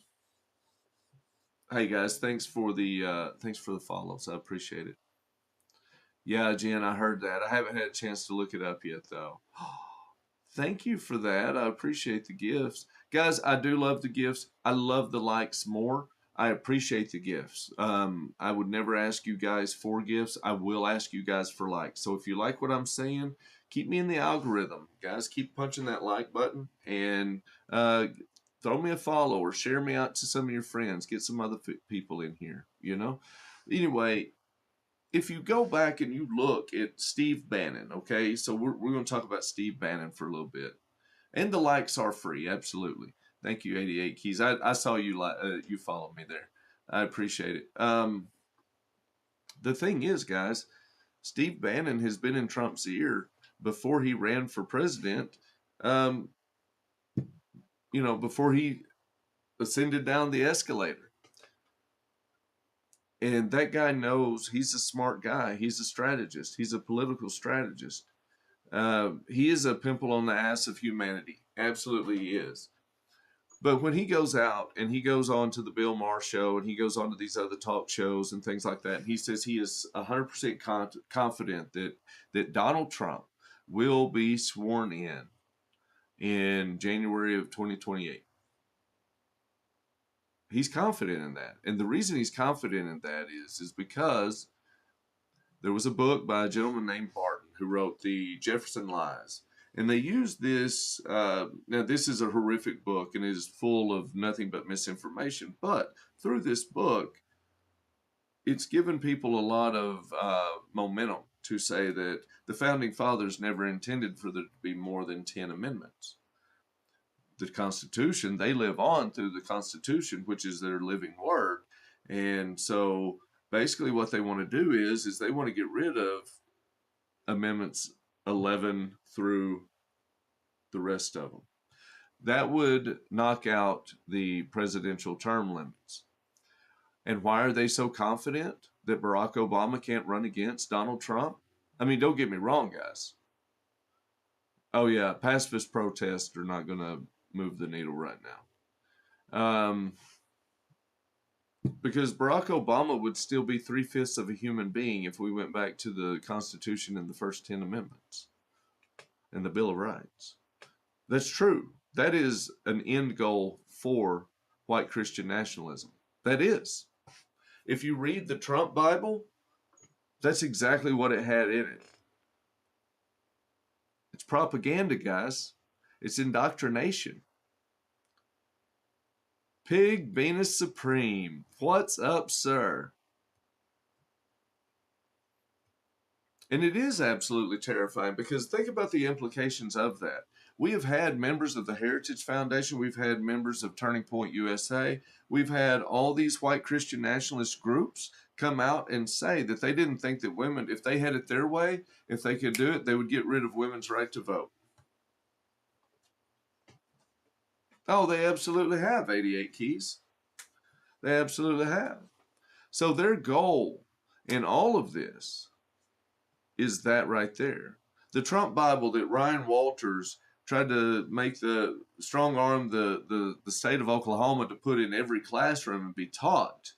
hey guys, thanks for the follows. I appreciate it. Yeah, Jen, I heard that. I haven't had a chance to look it up yet though. Thank you for that. I appreciate the gifts. Guys, I do love the gifts. I love the likes more. I appreciate the gifts. I would never ask you guys for gifts. I will ask you guys for likes. So if you like what I'm saying, keep me in the algorithm. Guys, keep punching that like button and throw me a follow or share me out to some of your friends. Get some other people in here, you know? Anyway, if you go back and you look at Steve Bannon, okay, so we're going to talk about Steve Bannon for a little bit, and the likes are free, absolutely. Thank you, 88 Keys. I saw you followed me there. I appreciate it. The thing is, guys, Steve Bannon has been in Trump's ear before he ran for president. Um, before he ascended down the escalator. And that guy knows he's a smart guy. He's a strategist. He's a political strategist. He is a pimple on the ass of humanity. Absolutely, he is. But when he goes out and he goes on to the Bill Maher show and he goes on to these other talk shows and things like that, and he says he is 100% confident that Donald Trump will be sworn in in January of 2028. He's confident in that. And the reason he's confident in that is because there was a book by a gentleman named Barton who wrote the Jefferson Lies. And they used this. Now, this is a horrific book and is full of nothing but misinformation. But through this book, it's given people a lot of momentum to say that the founding fathers never intended for there to be more than 10 amendments. The Constitution, they live on through the Constitution, which is their living word. And so basically what they want to do is they want to get rid of amendments 11 through the rest of them. That would knock out the presidential term limits. And why are they so confident that Barack Obama can't run against Donald Trump? I mean, don't get me wrong, guys. Oh, yeah, pacifist protests are not going to move the needle right now. Because Barack Obama would still be 3/5 of a human being if we went back to the Constitution and the first 10 amendments and the Bill of Rights. That's true. That is an end goal for white Christian nationalism. That is. If you read the Trump Bible, that's exactly what it had in it. It's propaganda, guys. It's indoctrination. Pig Venus Supreme. What's up, sir? And it is absolutely terrifying because think about the implications of that. We have had members of the Heritage Foundation. We've had members of Turning Point USA. We've had all these white Christian nationalist groups come out and say that they didn't think that women, if they had it their way, if they could do it, they would get rid of women's right to vote. Oh, they absolutely have 88 keys. They absolutely have. So their goal in all of this is that right there. The Trump Bible that Ryan Walters tried to make the strong arm the state of Oklahoma to put in every classroom and be taught.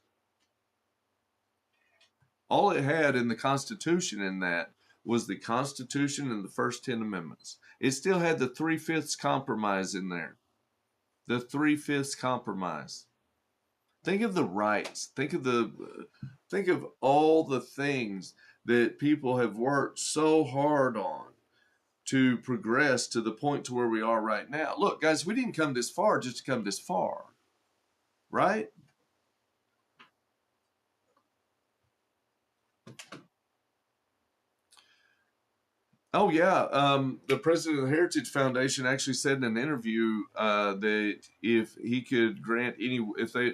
All it had in the Constitution in that was the Constitution and the first 10 amendments. It still had the 3/5 compromise in there. The 3/5 compromise. Think of the rights. Think of all the things that people have worked so hard on to progress to the point to where we are right now. Look, guys, we didn't come this far just to come this far, right? Oh yeah, the president of the Heritage Foundation actually said in an interview that if he could grant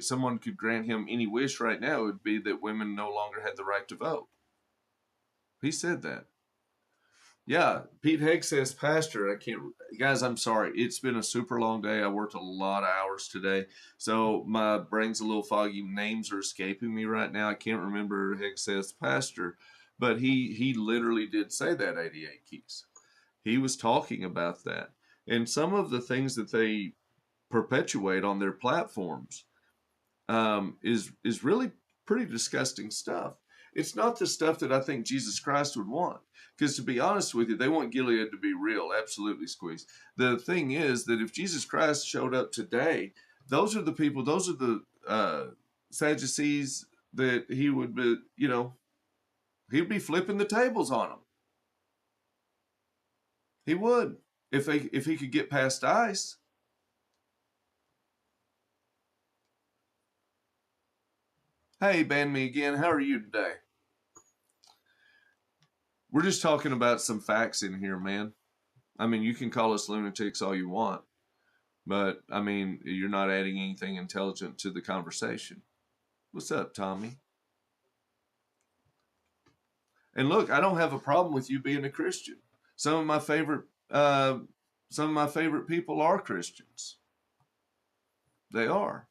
someone could grant him any wish right now, it would be that women no longer had the right to vote. He said that. Yeah, Pete Hegseth, pastor. Guys, I'm sorry. It's been a super long day. I worked a lot of hours today, so my brain's a little foggy. Names are escaping me right now. I can't remember Hegseth's pastor, but he literally did say that 88 keys. He was talking about that, and some of the things that they perpetuate on their platforms is really pretty disgusting stuff. It's not the stuff that I think Jesus Christ would want. Because to be honest with you, they want Gilead to be real. Absolutely, Squeeze. The thing is that if Jesus Christ showed up today, those are the people, those are the Sadducees that he would be, he'd be flipping the tables on them. He would, if he could get past ICE. Hey, ban me again. How are you today? We're just talking about some facts in here, man. I mean, you can call us lunatics all you want, but I mean, you're not adding anything intelligent to the conversation. What's up, Tommy? And look, I don't have a problem with you being a Christian. Some of my favorite people are Christians. They are.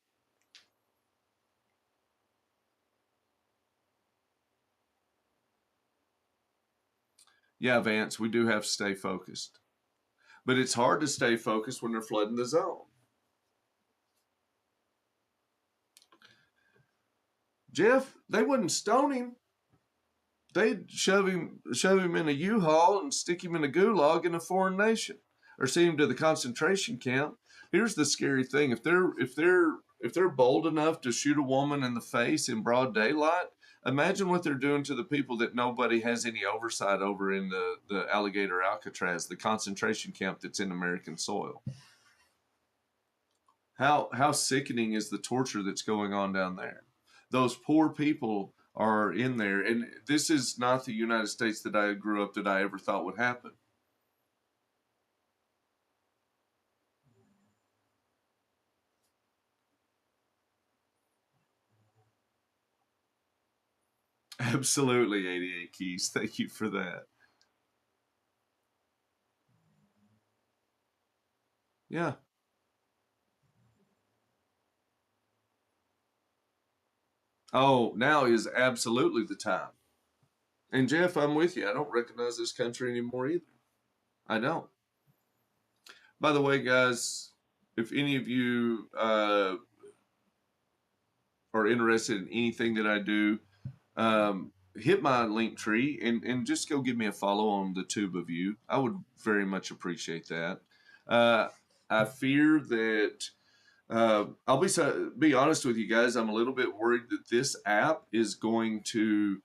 Yeah, Vance, we do have to stay focused. But it's hard to stay focused when they're flooding the zone. Jeff, they wouldn't stone him. They'd shove him in a U-Haul and stick him in a gulag in a foreign nation. or send him to the concentration camp. Here's the scary thing: if they're bold enough to shoot a woman in the face in broad daylight, imagine what they're doing to the people that nobody has any oversight over in the Alligator Alcatraz, the concentration camp that's in American soil. How sickening is the torture that's going on down there? Those poor people are in there, and this is not the United States that I grew up that I ever thought would happen. Absolutely, 88 Keys. Thank you for that. Yeah. Oh, now is absolutely the time. And Jeff, I'm with you. I don't recognize this country anymore either. I don't. By the way, guys, if any of you are interested in anything that I do, hit my link tree and just go give me a follow on the Tube of You. I would very much appreciate that. Uh, I fear that I'll be honest with you guys. I'm a little bit worried that this app is going to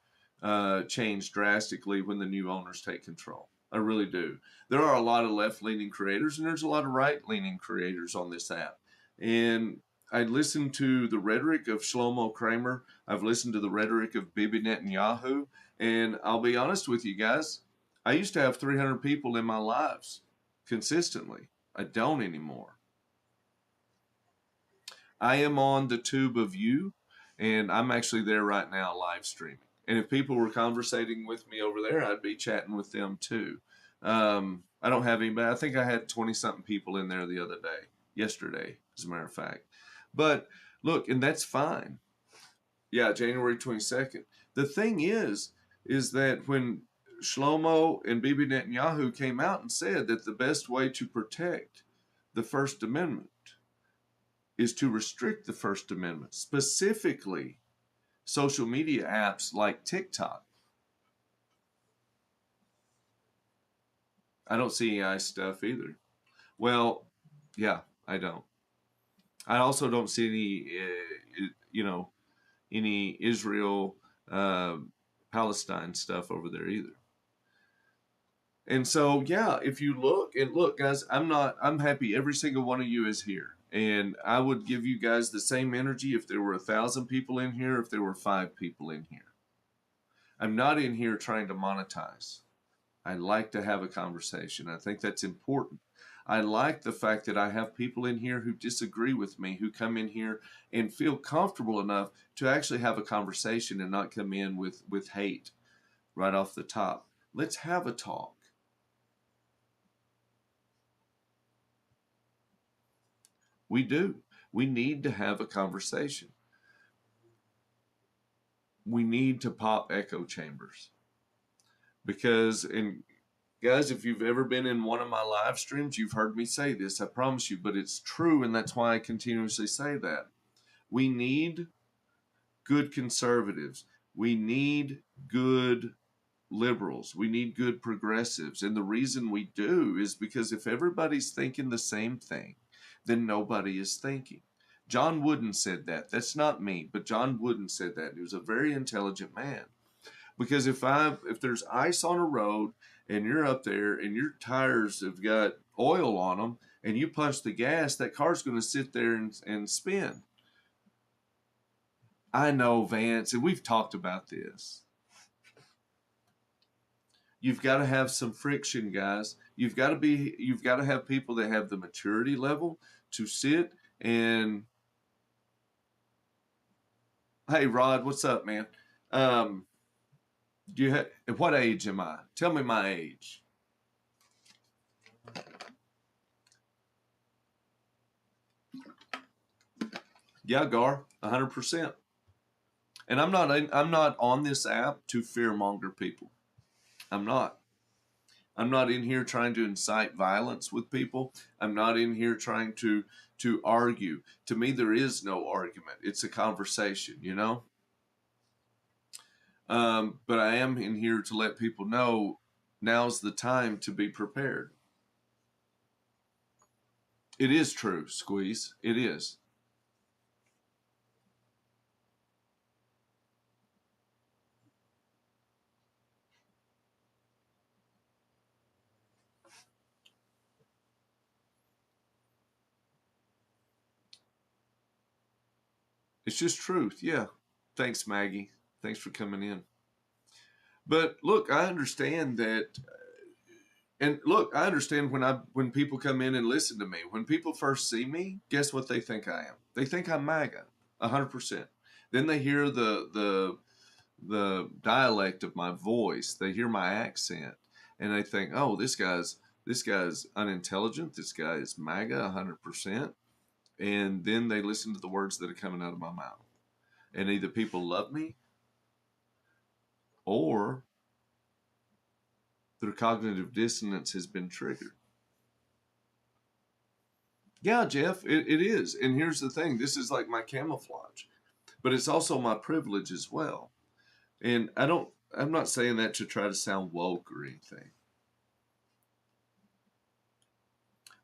change drastically when the new owners take control. I really do. There are a lot of left leaning creators and there's a lot of right leaning creators on this app. And I listened to the rhetoric of Shlomo Kramer. I've listened to the rhetoric of Bibi Netanyahu. And I'll be honest with you guys, I used to have 300 people in my lives consistently. I don't anymore. I am on the Tube of You, and I'm actually there right now live streaming. And if people were conversating with me over there, I'd be chatting with them too. I don't have anybody. I think I had 20 something people in there the other day, yesterday, as a matter of fact. But look, and that's fine. Yeah, January 22nd. The thing is that when Shlomo and Bibi Netanyahu came out and said that the best way to protect the First Amendment is to restrict the First Amendment, specifically social media apps like TikTok. I don't see AI stuff either. Well, yeah, I don't. I also don't see any Israel, uh, Palestine stuff over there either. And so, yeah, if you look, guys, I'm happy every single one of you is here. And I would give you guys the same energy if there were 1,000 people in here, if there were 5 people in here. I'm not in here trying to monetize. I like to have a conversation. I think that's important. I like the fact that I have people in here who disagree with me, who come in here and feel comfortable enough to actually have a conversation and not come in with hate right off the top. Let's have a talk. We do. We need to have a conversation. We need to pop echo chambers because, and guys, if you've ever been in one of my live streams, you've heard me say this, I promise you, but it's true, and that's why I continuously say that. We need good conservatives. We need good liberals. We need good progressives. And the reason we do is because if everybody's thinking the same thing, then nobody is thinking. John Wooden said that. That's not me, but John Wooden said that. He was a very intelligent man. Because if there's ice on a road and you're up there and your tires have got oil on them and you punch the gas, that car's going to sit there and spin. I know, Vance, and we've talked about this. You've got to have some friction, guys. You've got to have people that have the maturity level to sit and, hey, Rod, what's up, man? Um, do you have, what age am I? Tell me my age. Yeah, Gar, 100%. And I'm not on this app to fearmonger people. I'm not. I'm not in here trying to incite violence with people. I'm not in here trying to argue. To me, there is no argument. It's a conversation, you know. But I am in here to let people know now's the time to be prepared. It is true, Squeeze. It is. It's just truth. Yeah. Thanks, Maggie. Thanks for coming in. But look, I understand that, and look, I understand when people come in and listen to me. When people first see me, guess what they think I am? They think I'm MAGA, 100%. Then they hear the dialect of my voice. They hear my accent, and they think, "Oh, this guy's unintelligent. This guy is MAGA, 100%." And then they listen to the words that are coming out of my mouth, and either people love me or their cognitive dissonance has been triggered. Yeah, Jeff, it is. And here's the thing, this is like my camouflage, but it's also my privilege as well. And I'm not saying that to try to sound woke or anything.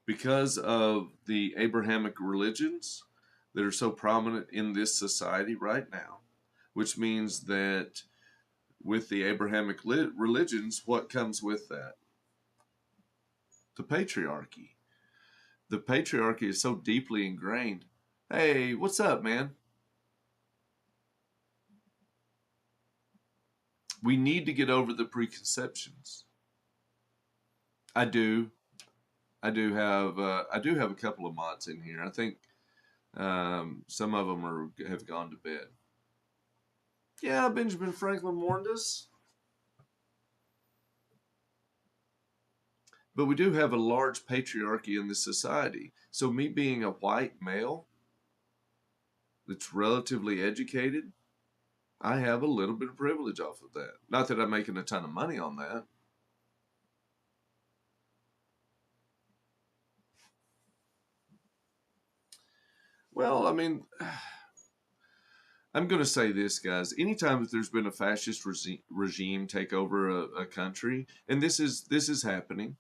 Because of the Abrahamic religions that are so prominent in this society right now, which means that with the Abrahamic religions, what comes with that? The patriarchy. The patriarchy is so deeply ingrained. Hey, what's up, man? We need to get over the preconceptions. I do. I do have a couple of mods in here. I think some of them have gone to bed. Yeah, Benjamin Franklin warned us. But we do have a large patriarchy in this society. So me being a white male that's relatively educated, I have a little bit of privilege off of that. Not that I'm making a ton of money on that. Well, I mean, I'm going to say this, guys. Anytime that there's been a fascist regime take over a country, and this is happening,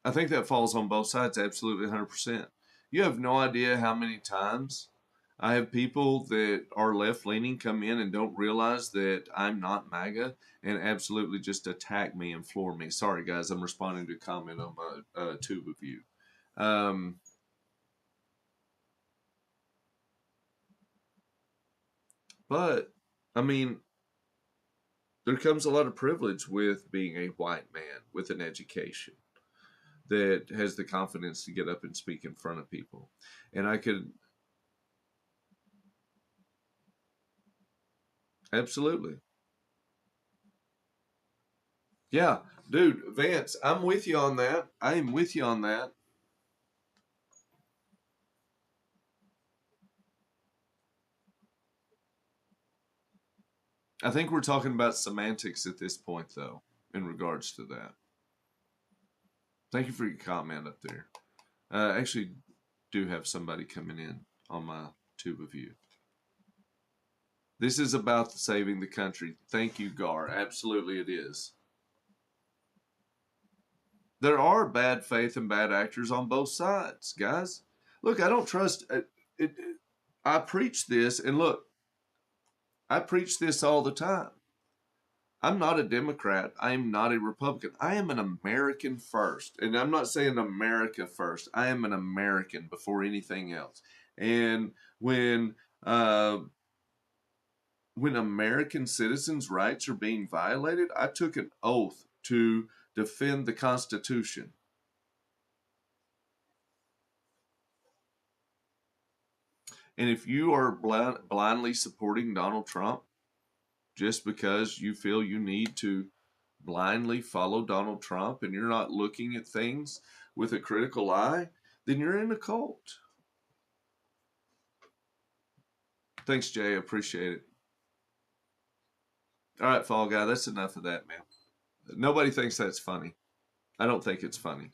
I think that falls on both sides, absolutely 100%. You have no idea how many times I have people that are left leaning come in and don't realize that I'm not MAGA and absolutely just attack me and floor me. Sorry, guys, I'm responding to a comment on my tube of you. Um, but, I mean, there comes a lot of privilege with being a white man with an education that has the confidence to get up and speak in front of people. And I could absolutely. Yeah, dude, Vance, I'm with you on that. I am with you on that. I think we're talking about semantics at this point, though, in regards to that. Thank you for your comment up there. Actually, do have somebody coming in on my tube of you. This is about saving the country. Thank you, Gar. Absolutely, it is. There are bad faith and bad actors on both sides, guys. Look, I don't trust. I preach this, and look, I preach this all the time. I'm not a Democrat. I am not a Republican. I am an American first. And I'm not saying America first. I am an American before anything else. And uh, when American citizens' rights are being violated, I took an oath to defend the Constitution. And if you are blindly supporting Donald Trump just because you feel you need to blindly follow Donald Trump and you're not looking at things with a critical eye, then you're in a cult. Thanks, Jay. I appreciate it. All right, Fall Guy, that's enough of that, man. Nobody thinks that's funny. I don't think it's funny.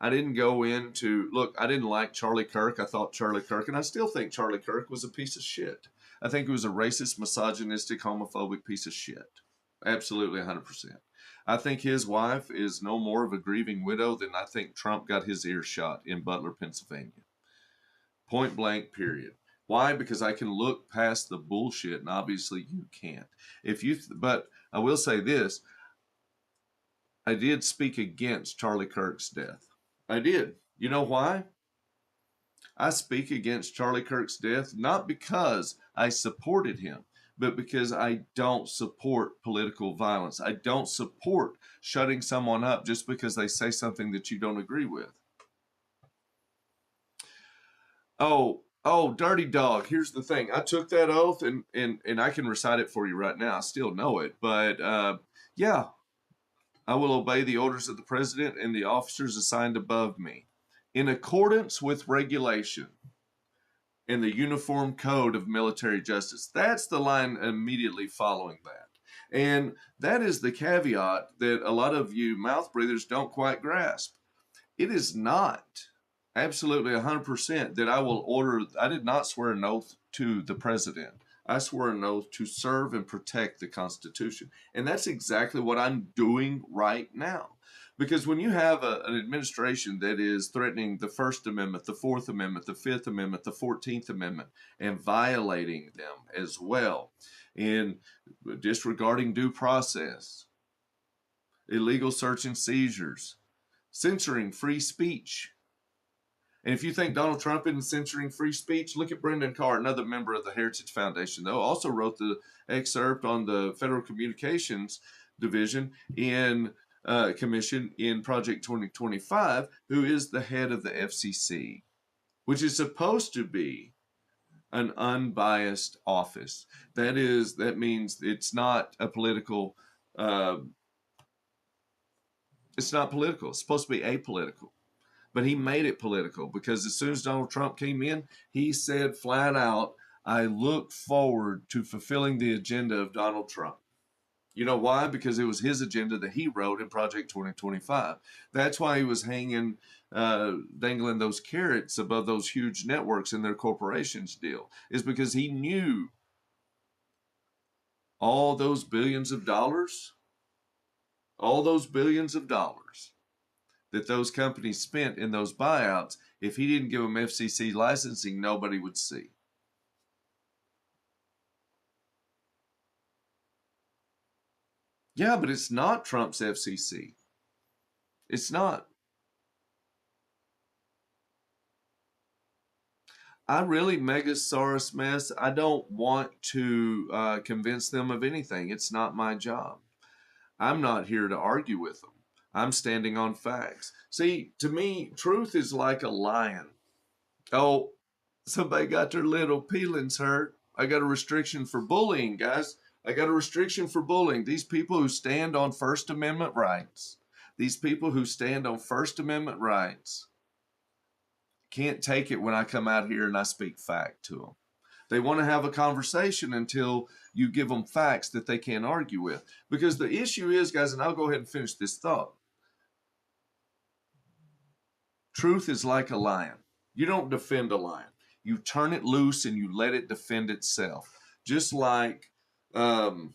I didn't go into look. I didn't like Charlie Kirk. I thought Charlie Kirk, and I still think Charlie Kirk was a piece of shit. I think he was a racist, misogynistic, homophobic piece of shit. Absolutely, 100%. I think his wife is no more of a grieving widow than I think Trump got his ear shot in Butler, Pennsylvania. Point blank, period. Why? Because I can look past the bullshit, and obviously you can't. But I will say this: I did speak against Charlie Kirk's death. I did. You know why? I speak against Charlie Kirk's death not because I supported him, but because I don't support political violence. I don't support shutting someone up just because they say something that you don't agree with. Oh, dirty dog. Here's the thing. I took that oath and I can recite it for you right now. I still know it. But yeah, I will obey the orders of the president and the officers assigned above me in accordance with regulation and the Uniform Code of Military Justice. That's the line immediately following that. And that is the caveat that a lot of you mouth breathers don't quite grasp. It is not absolutely 100% that I did not swear an oath to the president. I swore an oath to serve and protect the Constitution. And that's exactly what I'm doing right now. Because when you have an administration that is threatening the First Amendment, the Fourth Amendment, the Fifth Amendment, the 14th Amendment, and violating them as well, and disregarding due process, illegal search and seizures, censoring free speech. And if you think Donald Trump isn't censoring free speech, look at Brendan Carr, another member of the Heritage Foundation, though, also wrote the excerpt on the Federal Communications Division in Commission in Project 2025, who is the head of the FCC, which is supposed to be an unbiased office. That means it's not a political. It's not political. It's supposed to be apolitical. But he made it political because as soon as Donald Trump came in, he said flat out, I look forward to fulfilling the agenda of Donald Trump. You know why? Because it was his agenda that he wrote in Project 2025. That's why he was dangling those carrots above those huge networks in their corporations deal, is because he knew all those billions of dollars, that those companies spent in those buyouts, if he didn't give them FCC licensing, nobody would see. Yeah, but it's not Trump's FCC. It's not. I really, Megasaurus mess, I don't want to convince them of anything. It's not my job. I'm not here to argue with them. I'm standing on facts. See, to me, truth is like a lion. Oh, somebody got their little peelings hurt. I got a restriction for bullying, guys. I got a restriction for bullying. These people who stand on First Amendment rights, can't take it when I come out here and I speak fact to them. They want to have a conversation until you give them facts that they can't argue with. Because the issue is, guys, and I'll go ahead and finish this thought. Truth is like a lion. You don't defend a lion. You turn it loose and you let it defend itself. Just like, the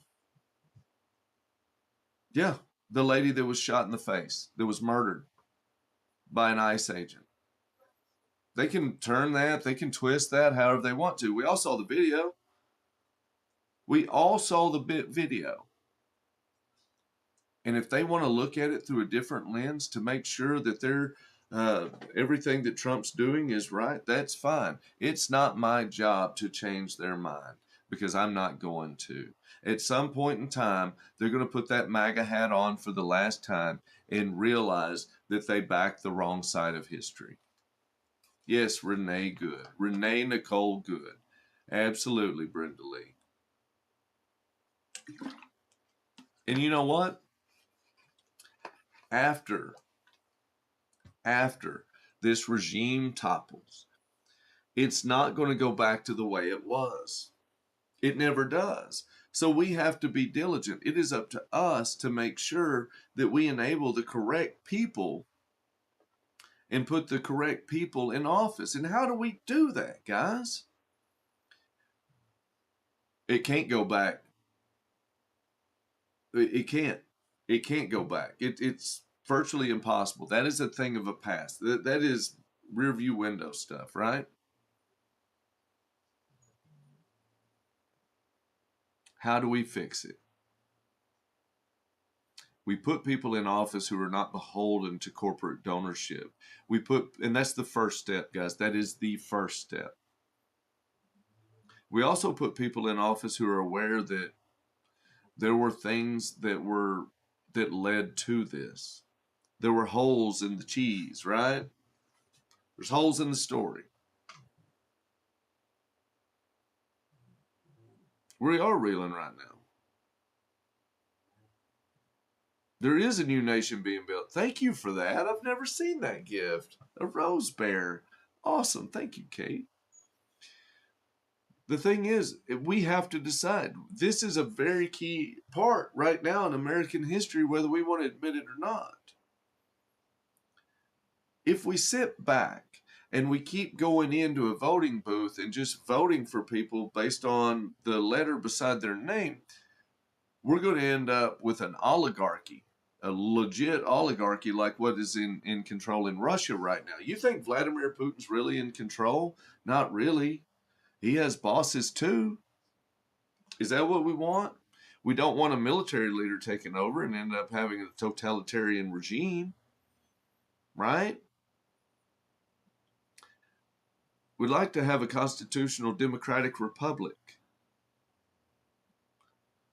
lady that was shot in the face, that was murdered by an ICE agent. They can turn that, they can twist that however they want to. We all saw the video. And if they want to look at it through a different lens to make sure that everything that Trump's doing is right, that's fine. It's not my job to change their mind because I'm not going to. At some point in time, they're going to put that MAGA hat on for the last time and realize that they backed the wrong side of history. Yes, Renee Good. Renee Nicole Good. Absolutely, Brenda Lee. And you know what? After this regime topples, it's not going to go back to the way it was. It never does. So we have to be diligent. It is up to us to make sure that we enable the correct people and put the correct people in office. And how do we do that, guys? It can't go back. It can't. It can't go back. It's virtually impossible. That is a thing of a past. That is rear view window stuff, right? How do we fix it? We put people in office who are not beholden to corporate donorship. And that's the first step, guys. That is the first step. We also put people in office who are aware that there were things that led to this. There were holes in the cheese, right? There's holes in the story. We are reeling right now. There is a new nation being built. Thank you for that. I've never seen that gift. A rose bear. Awesome. Thank you, Kate. The thing is, we have to decide. This is a very key part right now in American history, whether we want to admit it or not. If we sit back and we keep going into a voting booth and just voting for people based on the letter beside their name, we're going to end up with an oligarchy, a legit oligarchy like what is in control in Russia right now. You think Vladimir Putin's really in control? Not really. He has bosses too. Is that what we want? We don't want a military leader taking over and end up having a totalitarian regime, right? We'd like to have a constitutional democratic republic.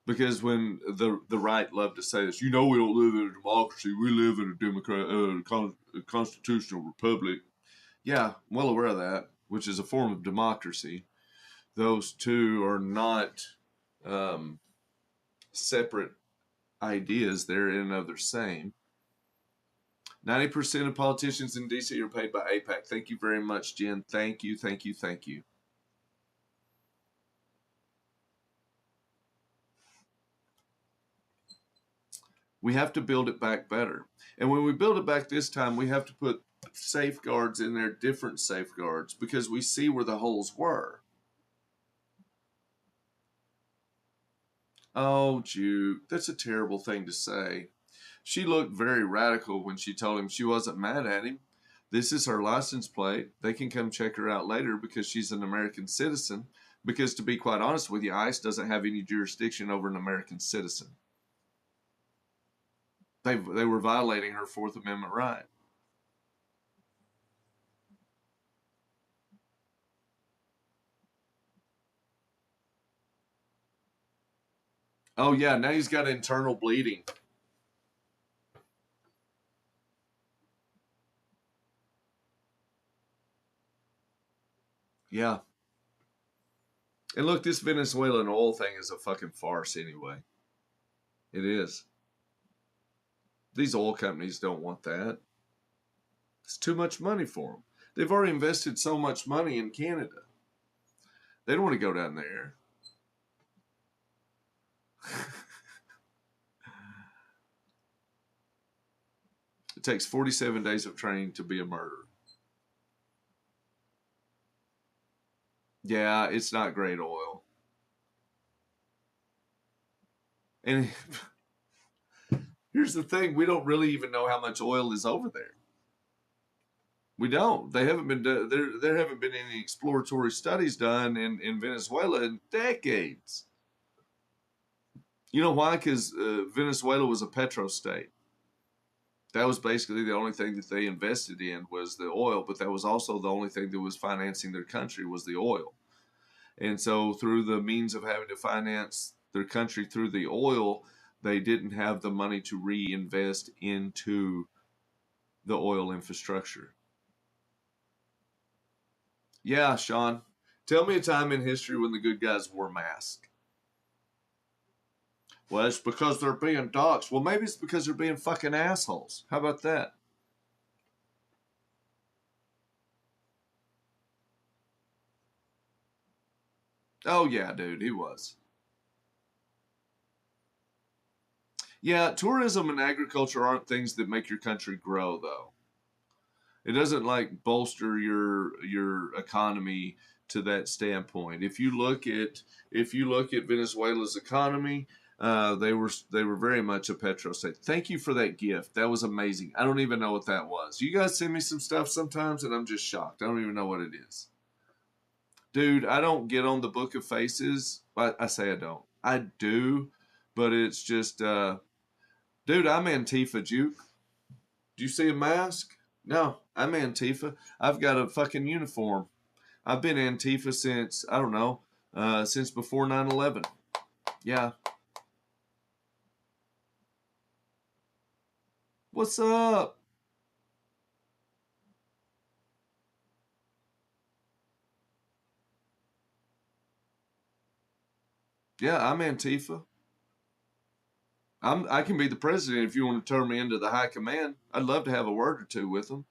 Because when the right love to say this, we don't live in a democracy, we live in a constitutional republic. Yeah, I'm well aware of that, which is a form of democracy. Those two are not separate ideas. They're in and of their same. 90% of politicians in DC are paid by AIPAC. Thank you very much, Jen. Thank you, thank you, thank you. We have to build it back better. And when we build it back this time, we have to put safeguards in there, different safeguards, because we see where the holes were. Oh, Juke, that's a terrible thing to say. She looked very radical when she told him she wasn't mad at him. This is her license plate. They can come check her out later because she's an American citizen. Because to be quite honest with you, ICE doesn't have any jurisdiction over an American citizen. They were violating her Fourth Amendment right. Oh yeah, now he's got internal bleeding. Yeah. And look, this Venezuelan oil thing is a fucking farce anyway. It is. These oil companies don't want that. It's too much money for them. They've already invested so much money in Canada. They don't want to go down there. It takes 47 days of training to be a murderer. Yeah, it's not great oil. And here's the thing, we don't really even know how much oil is over there. We don't. They haven't been there haven't been any exploratory studies done in Venezuela in decades. You know why? Because Venezuela was a petro state. That was basically the only thing that they invested in was the oil, but that was also the only thing that was financing their country was the oil. And so through the means of having to finance their country through the oil, they didn't have the money to reinvest into the oil infrastructure. Yeah, Sean. Tell me a time in history when the good guys wore masks. Well, it's because they're being doxxed. Well, maybe it's because they're being fucking assholes. How about that? Oh, yeah, dude, he was. Yeah, tourism and agriculture aren't things that make your country grow, though. It doesn't like bolster your economy to that standpoint. If you look at Venezuela's economy, They were very much a Petro state. Thank you for that gift. That was amazing. I don't even know what that was. You guys send me some stuff sometimes, and I'm just shocked. I don't even know what it is. Dude, I don't get on the Book of Faces. I say I don't. I do, but it's just, dude, I'm Antifa, Juke. Do you see a mask? No, I'm Antifa. I've got a fucking uniform. I've been Antifa since, I don't know, since before 9/11. Yeah. What's up? Yeah, I'm Antifa. I can be the president if you want to turn me into the high command. I'd love to have a word or two with them.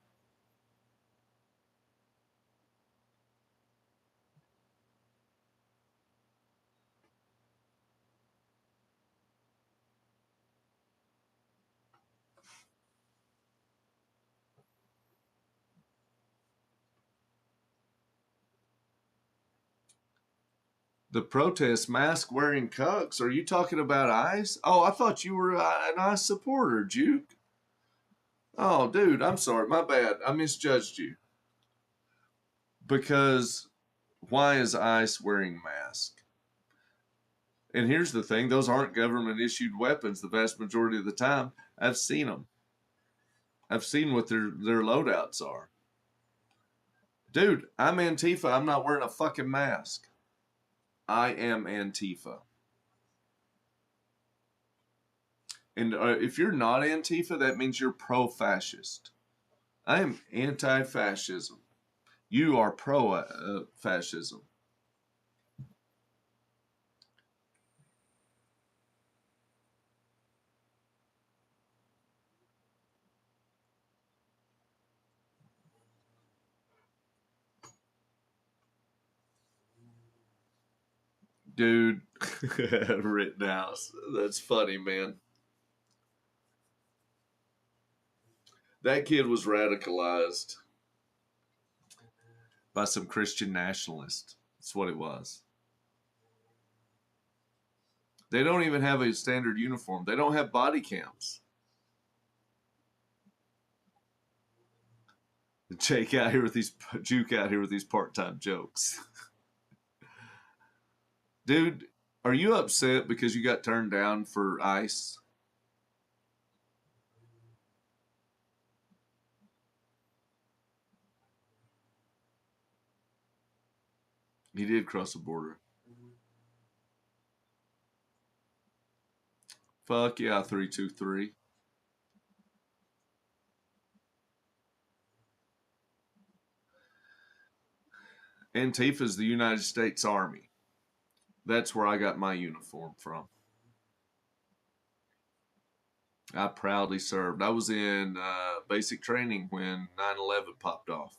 The protest mask wearing cucks. Are you talking about ICE? Oh, I thought you were an ICE supporter, Juke. Oh, dude, I'm sorry. My bad. I misjudged you. Because why is ICE wearing masks? And here's the thing, those aren't government issued weapons the vast majority of the time. I've seen them. I've seen what their loadouts are. Dude, I'm Antifa. I'm not wearing a fucking mask. I am Antifa. And if you're not Antifa, that means you're pro-fascist. I am anti-fascism. You are pro-fascism. Dude, Rittenhouse. That's funny, man. That kid was radicalized by some Christian nationalist. That's what it was. They don't even have a standard uniform. They don't have body cams. Jake out here with these Juke out here with these part-time jokes. Dude, are you upset because you got turned down for ICE? He did cross the border. Fuck yeah, 323. Antifa's the United States Army. That's where I got my uniform from. I proudly served. I was in basic training when 9/11 popped off.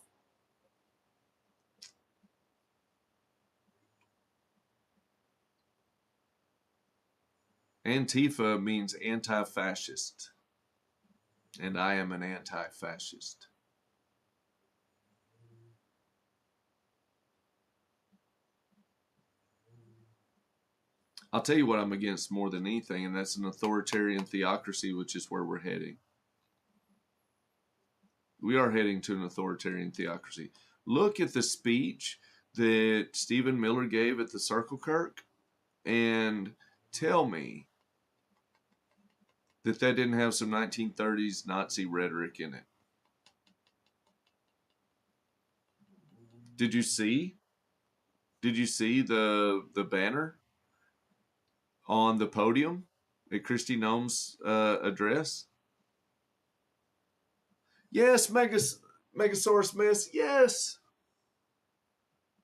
Antifa means anti fascist, and I am an anti fascist. I'll tell you what I'm against more than anything, and that's an authoritarian theocracy, which is where we're heading. We are heading to an authoritarian theocracy. Look at the speech that Stephen Miller gave at the Circle Kirk and tell me that didn't have some 1930s Nazi rhetoric in it. Did you see? Did you see the banner on the podium at Kristi Noem's address? Yes, Megasaurus Miss. Yes,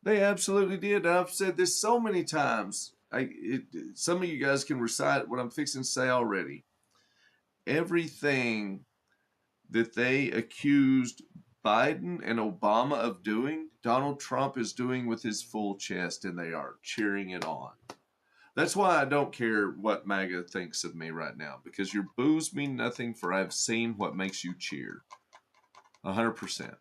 they absolutely did. I've said this so many times. Some of you guys can recite what I'm fixing to say already. Everything that they accused Biden and Obama of doing, Donald Trump is doing with his full chest, and they are cheering it on. That's why I don't care what MAGA thinks of me right now, because your boos mean nothing, for I've seen what makes you cheer. 100%.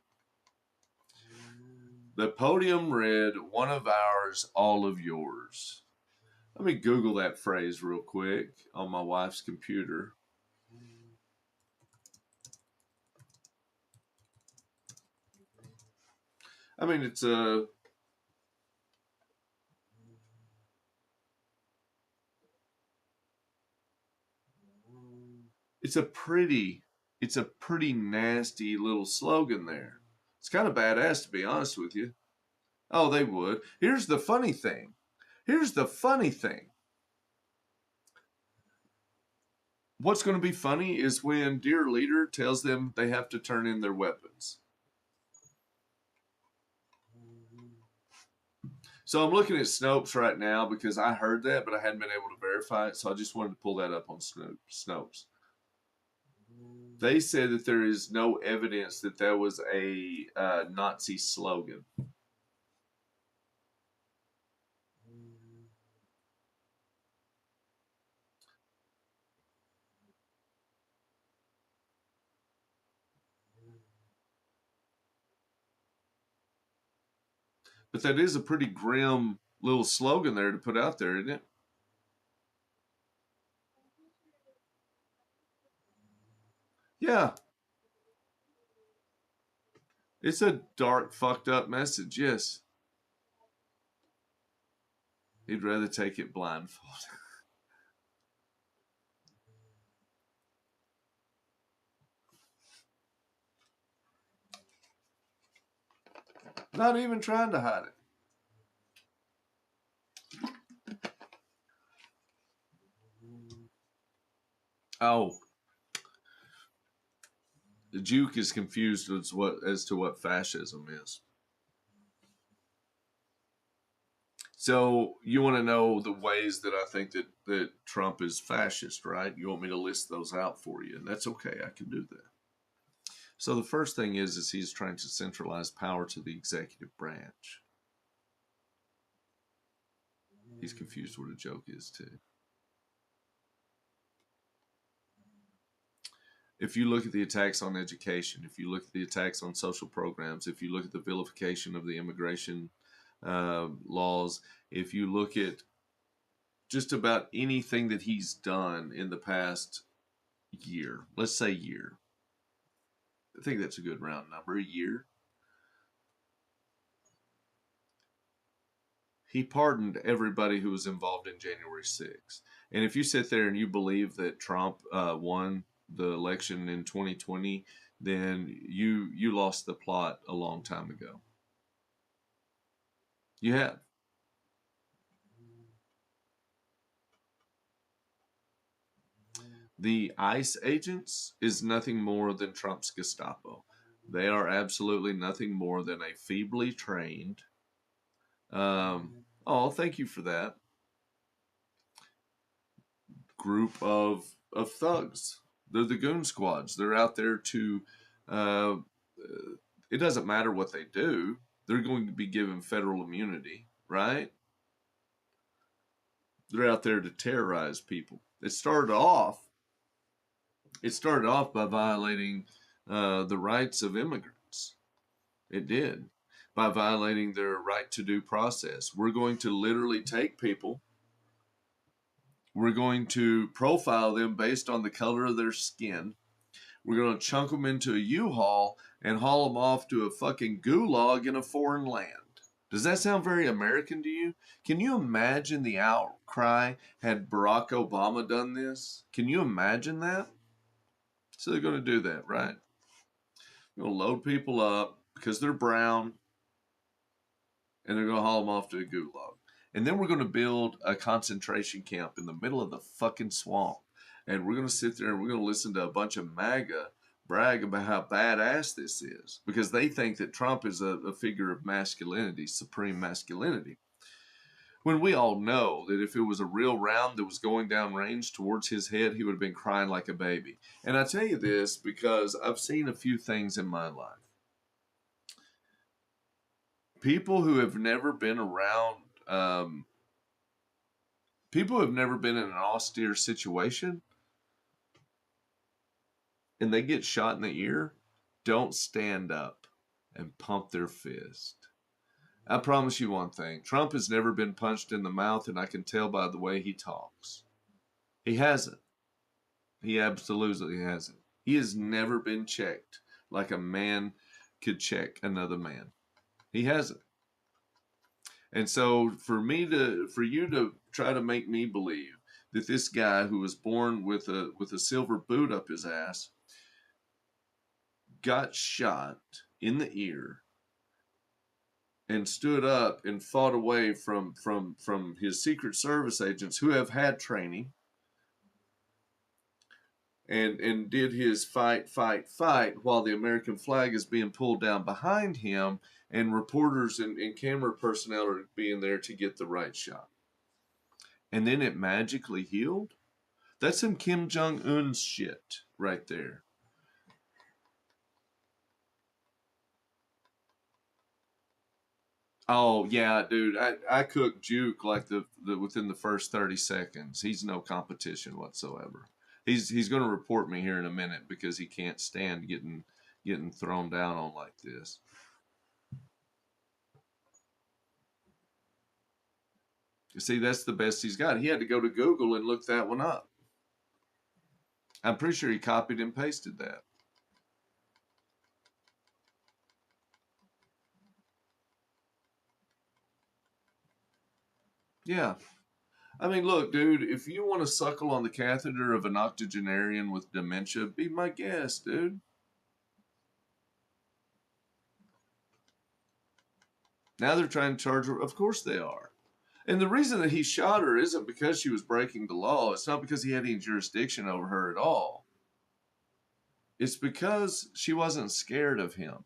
The podium read, "One of ours, all of yours." Let me Google that phrase real quick on my wife's computer. I mean, it's a pretty it's a pretty nasty little slogan there. It's kind of badass, to be honest with you. Oh, they would. Here's the funny thing. Here's the funny thing. What's going to be funny is when Dear Leader tells them they have to turn in their weapons. So I'm looking at Snopes right now because I heard that, but I hadn't been able to verify it. So I just wanted to pull that up on Snopes. They said that there is no evidence that that was a Nazi slogan. But that is a pretty grim little slogan there to put out there, isn't it? Yeah. It's a dark, fucked up message, yes. He'd rather take it blindfolded. Not even trying to hide it. Oh, the Juke is confused as to what fascism is. So you want to know the ways that I think that Trump is fascist, right? You want me to list those out for you, and that's okay. I can do that. So the first thing is he's trying to centralize power to the executive branch. He's confused what a joke is too. If you look at the attacks on education, if you look at the attacks on social programs, if you look at the vilification of the immigration laws, if you look at just about anything that he's done in the past year, let's say year, I think that's a good round number, a year. He pardoned everybody who was involved in January 6th. And if you sit there and you believe that Trump won the election in 2020, then you lost the plot a long time ago. You have. The ICE agents is nothing more than Trump's Gestapo. They are absolutely nothing more than a feebly trained. Oh, thank you for that. Group of thugs. They're the goon squads. They're out there to. Uh, it doesn't matter what they do. They're going to be given federal immunity, right? They're out there to terrorize people. It started off by violating the rights of immigrants. It did. By violating their right to due process. We're going to literally take people, we're going to profile them based on the color of their skin. We're going to chunk them into a U-Haul and haul them off to a fucking gulag in a foreign land. Does that sound very American to you? Can you imagine the outcry had Barack Obama done this? Can you imagine that? So they're going to do that, right? They're going to load people up because they're brown, and they're going to haul them off to a gulag. And then we're going to build a concentration camp in the middle of the fucking swamp. And we're going to sit there and we're going to listen to a bunch of MAGA brag about how badass this is because they think that Trump is a figure of masculinity, supreme masculinity. When we all know that if it was a real round that was going down range towards his head, he would have been crying like a baby. And I tell you this because I've seen a few things in my life. People who have never been around, people who have never been in an austere situation and they get shot in the ear, don't stand up and pump their fist. I promise you one thing. Trump has never been punched in the mouth, and I can tell by the way he talks. He hasn't. He absolutely hasn't. He has never been checked like a man could check another man. He hasn't. And so for you to try to make me believe that this guy who was born with a silver boot up his ass got shot in the ear and stood up and fought away from his Secret Service agents who have had training and did his fight while the American flag is being pulled down behind him and reporters and camera personnel are being there to get the right shot. And then it magically healed? That's some Kim Jong-un shit right there. Oh yeah, dude. I cook Juke like the within the first 30 seconds. He's no competition whatsoever. He's gonna report me here in a minute because he can't stand getting thrown down on like this. You see, that's the best he's got. He had to go to Google and look that one up. I'm pretty sure he copied and pasted that. Yeah. I mean, look, dude, if you want to suckle on the catheter of an octogenarian with dementia, be my guest, dude. Now they're trying to charge her. Of course they are. And the reason that he shot her isn't because she was breaking the law. It's not because he had any jurisdiction over her at all. It's because she wasn't scared of him.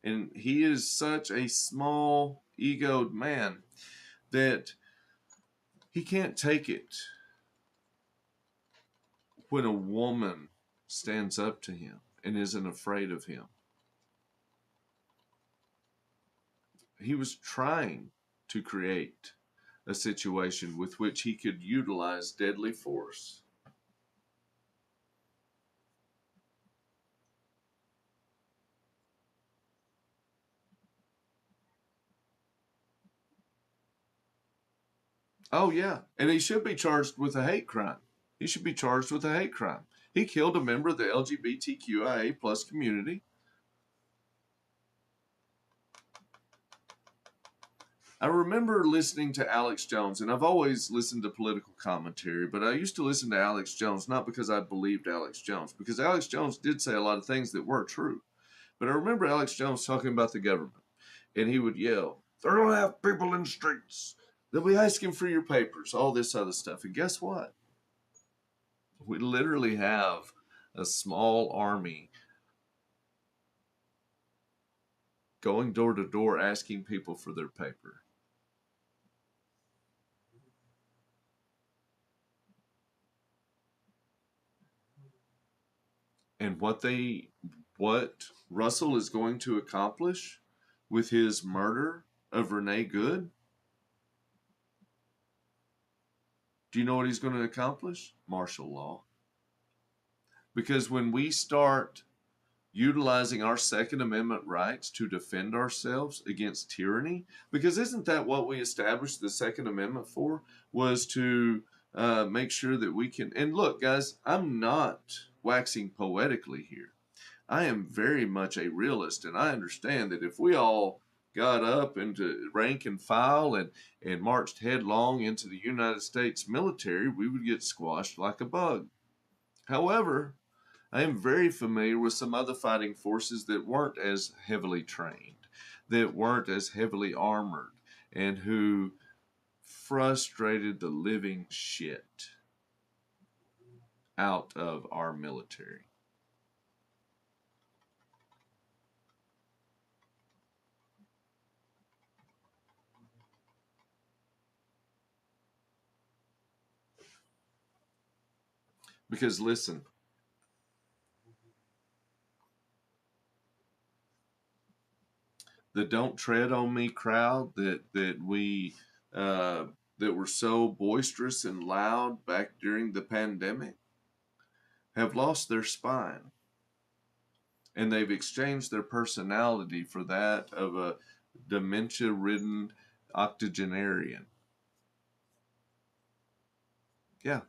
And he is such a small, egoed man that he can't take it when a woman stands up to him and isn't afraid of him. He was trying to create a situation with which he could utilize deadly force. Oh, yeah. And he should be charged with a hate crime. He should be charged with a hate crime. He killed a member of the LGBTQIA plus community. I remember listening to Alex Jones, and I've always listened to political commentary, but I used to listen to Alex Jones not because I believed Alex Jones, because Alex Jones did say a lot of things that were true. But I remember Alex Jones talking about the government, and he would yell, "They don't have people in the streets. They'll be asking for your papers," all this other stuff. And guess what? We literally have a small army going door to door asking people for their paper. And what Russell is going to accomplish with his murder of Renee Good, do you know what he's going to accomplish? Martial law. Because when we start utilizing our Second Amendment rights to defend ourselves against tyranny, because isn't that what we established the Second Amendment for? Was to make sure that we can. And look, guys, I'm not waxing poetically here. I am very much a realist, and I understand that if we all got up into rank and file and marched headlong into the United States military, we would get squashed like a bug. However, I am very familiar with some other fighting forces that weren't as heavily trained, that weren't as heavily armored, and who frustrated the living shit out of our military. Because listen, the "Don't Tread on Me" crowd uh, that were so boisterous and loud back during the pandemic have lost their spine, and they've exchanged their personality for that of a dementia-ridden octogenarian. Yeah.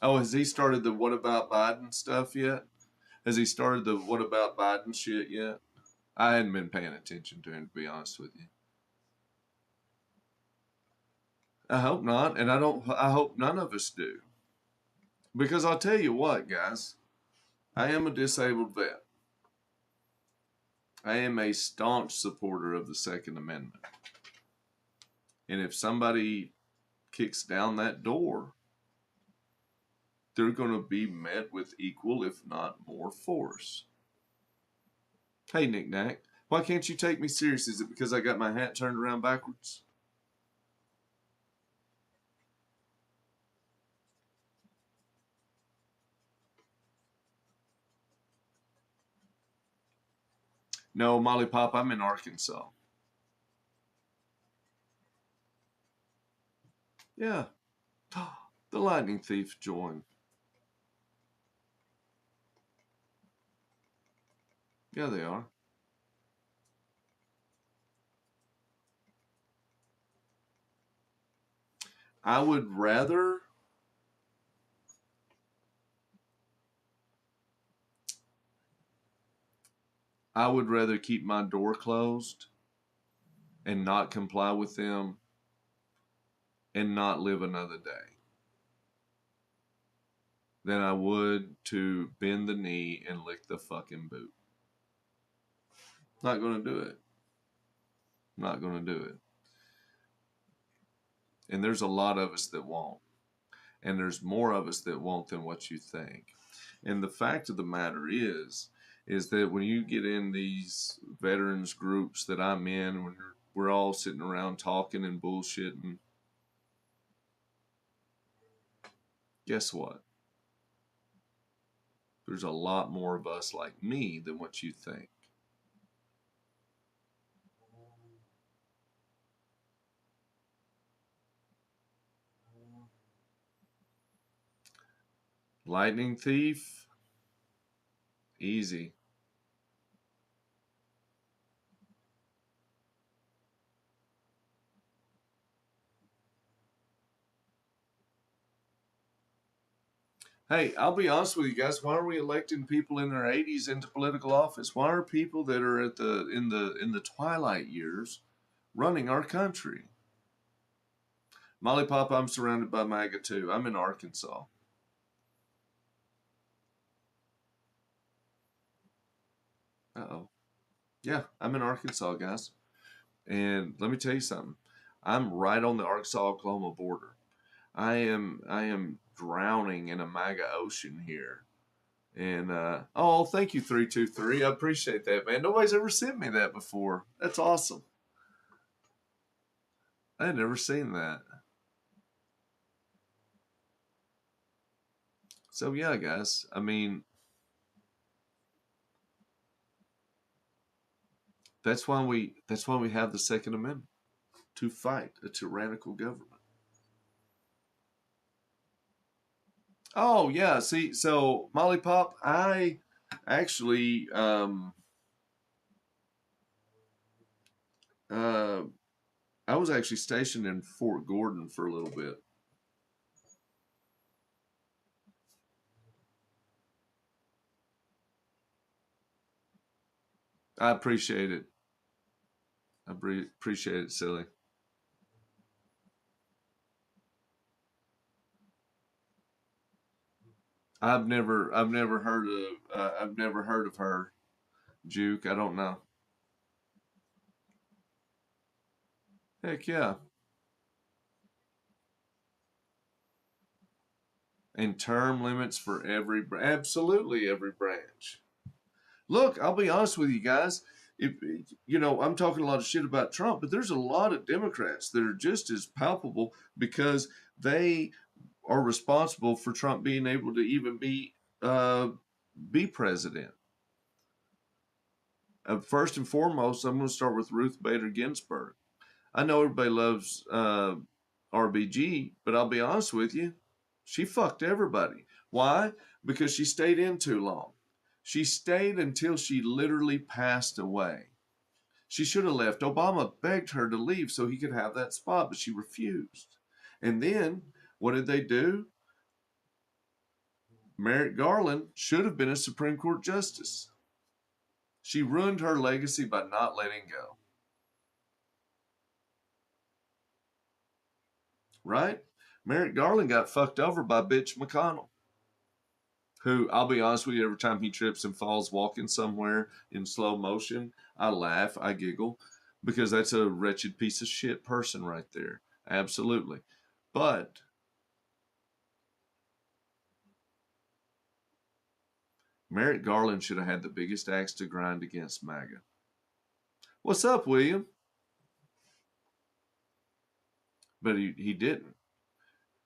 Oh, has he started the what about Biden stuff yet? Has he started the what about Biden shit yet? I hadn't been paying attention to him, to be honest with you. I hope not, and I don't. I hope none of us do, because I'll tell you what, guys. I am a disabled vet. I am a staunch supporter of the Second Amendment, and if somebody kicks down that door, they're going to be met with equal, if not more, force. Hey, Nick Nack, why can't you take me serious? Is it because I got my hat turned around backwards? No, Molly Pop, I'm in Arkansas. Yeah, the Lightning Thief joined. Yeah, they are. I would rather. I would rather keep my door closed and not comply with them and not live another day than I would to bend the knee and lick the fucking boot. Not going to do it. Not going to do it. And there's a lot of us that won't. And there's more of us that won't than what you think. And the fact of the matter is that when you get in these veterans groups that I'm in, when we're all sitting around talking and bullshitting, guess what? There's a lot more of us like me than what you think. Lightning Thief, easy. Hey, I'll be honest with you guys. Why are we electing people in their 80s into political office? Why are people that are at the twilight years running our country? Molly Pop, I'm surrounded by MAGA too. I'm in Arkansas. Uh-oh. Yeah, I'm in Arkansas, guys. And let me tell you something. I'm right on the Arkansas-Oklahoma border. I am drowning in a MAGA ocean here. And oh, thank you, 323. I appreciate that, man. Nobody's ever sent me that before. That's awesome. I had never seen that. So yeah, guys. I mean, that's why we have the Second Amendment to fight a tyrannical government. Oh yeah, see, so Molly Pop, I actually uh I was actually stationed in Fort Gordon for a little bit. I appreciate it. Appreciate it, silly. I've never heard of her, Juke. I don't know. Heck yeah. And term limits for absolutely every branch. Look, I'll be honest with you guys. If I'm talking a lot of shit about Trump, but there's a lot of Democrats that are just as palpable because they are responsible for Trump being able to even be president. First and foremost, I'm going to start with Ruth Bader Ginsburg. I know everybody loves RBG, but I'll be honest with you, she fucked everybody. Why? Because she stayed in too long. She stayed until she literally passed away. She should have left. Obama begged her to leave so he could have that spot, but she refused. And then what did they do? Merrick Garland should have been a Supreme Court justice. She ruined her legacy by not letting go. Right? Merrick Garland got fucked over by bitch McConnell, who, I'll be honest with you, every time he trips and falls walking somewhere in slow motion, I laugh, I giggle, because that's a wretched piece of shit person right there. Absolutely. But Merrick Garland should have had the biggest axe to grind against MAGA. What's up, William? But he didn't.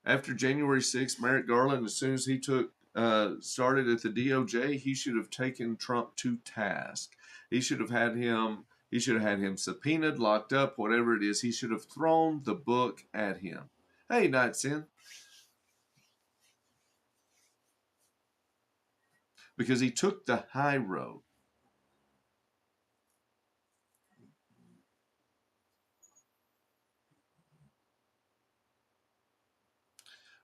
After January 6th, Merrick Garland, as soon as he started at the DOJ, he should have taken Trump to task. He should have had him. He should have had him subpoenaed, locked up, whatever it is. He should have thrown the book at him. Hey, Nightsin. Because he took the high road.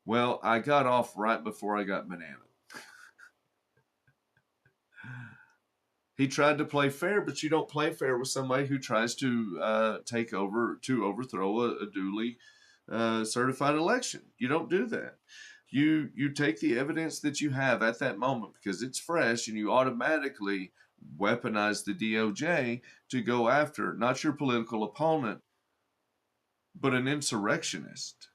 Well, I got off right before I got banana. He tried to play fair, but you don't play fair with somebody who tries to take over, to overthrow a duly certified election. You don't do that. You take the evidence that you have at that moment because it's fresh, and you automatically weaponize the DOJ to go after not your political opponent, but an insurrectionist,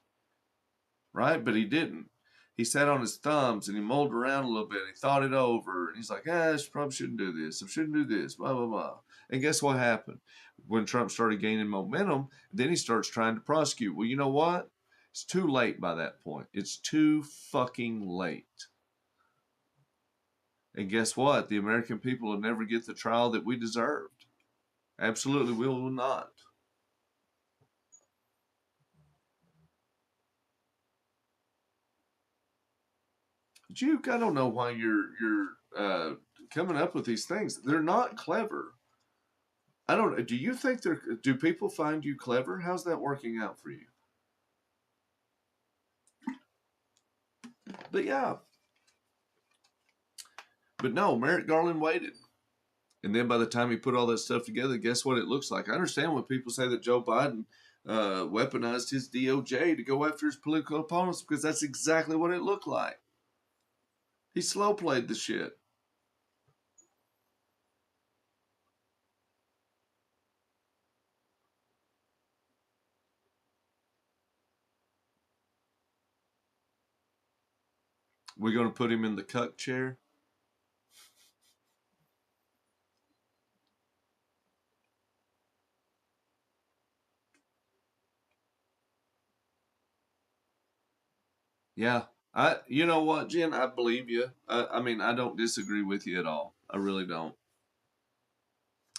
right? But he didn't. He sat on his thumbs and he mulled around a little bit. He thought it over, and he's like, I probably shouldn't do this. I shouldn't do this. Blah blah blah. And guess what happened? When Trump started gaining momentum, then he starts trying to prosecute. Well, you know what? It's too late by that point. It's too fucking late. And guess what? The American people will never get the trial that we deserved. Absolutely, we will not. Juke, I don't know why you're coming up with these things. They're not clever. I don't. Do you think they're? Do people find you clever? How's that working out for you? But yeah, but no. Merrick Garland waited, and then by the time he put all that stuff together, guess what it looks like? I understand when people say that Joe Biden weaponized his DOJ to go after his political opponents because that's exactly what it looked like. He slow played the shit. We're gonna put him in the cuck chair. Yeah. You know what, Jen? I believe you. I mean, I don't disagree with you at all. I really don't.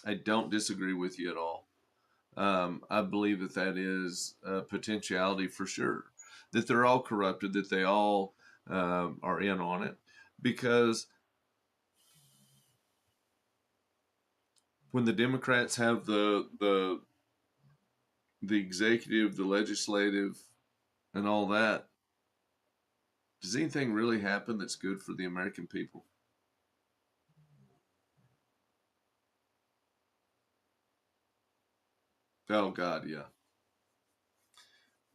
I don't disagree with you at all. I believe that that is a potentiality for sure. That they're all corrupted. That they all are in on it. Because when the Democrats have the executive, the legislative, and all that, does anything really happen that's good for the American people? Oh God, yeah,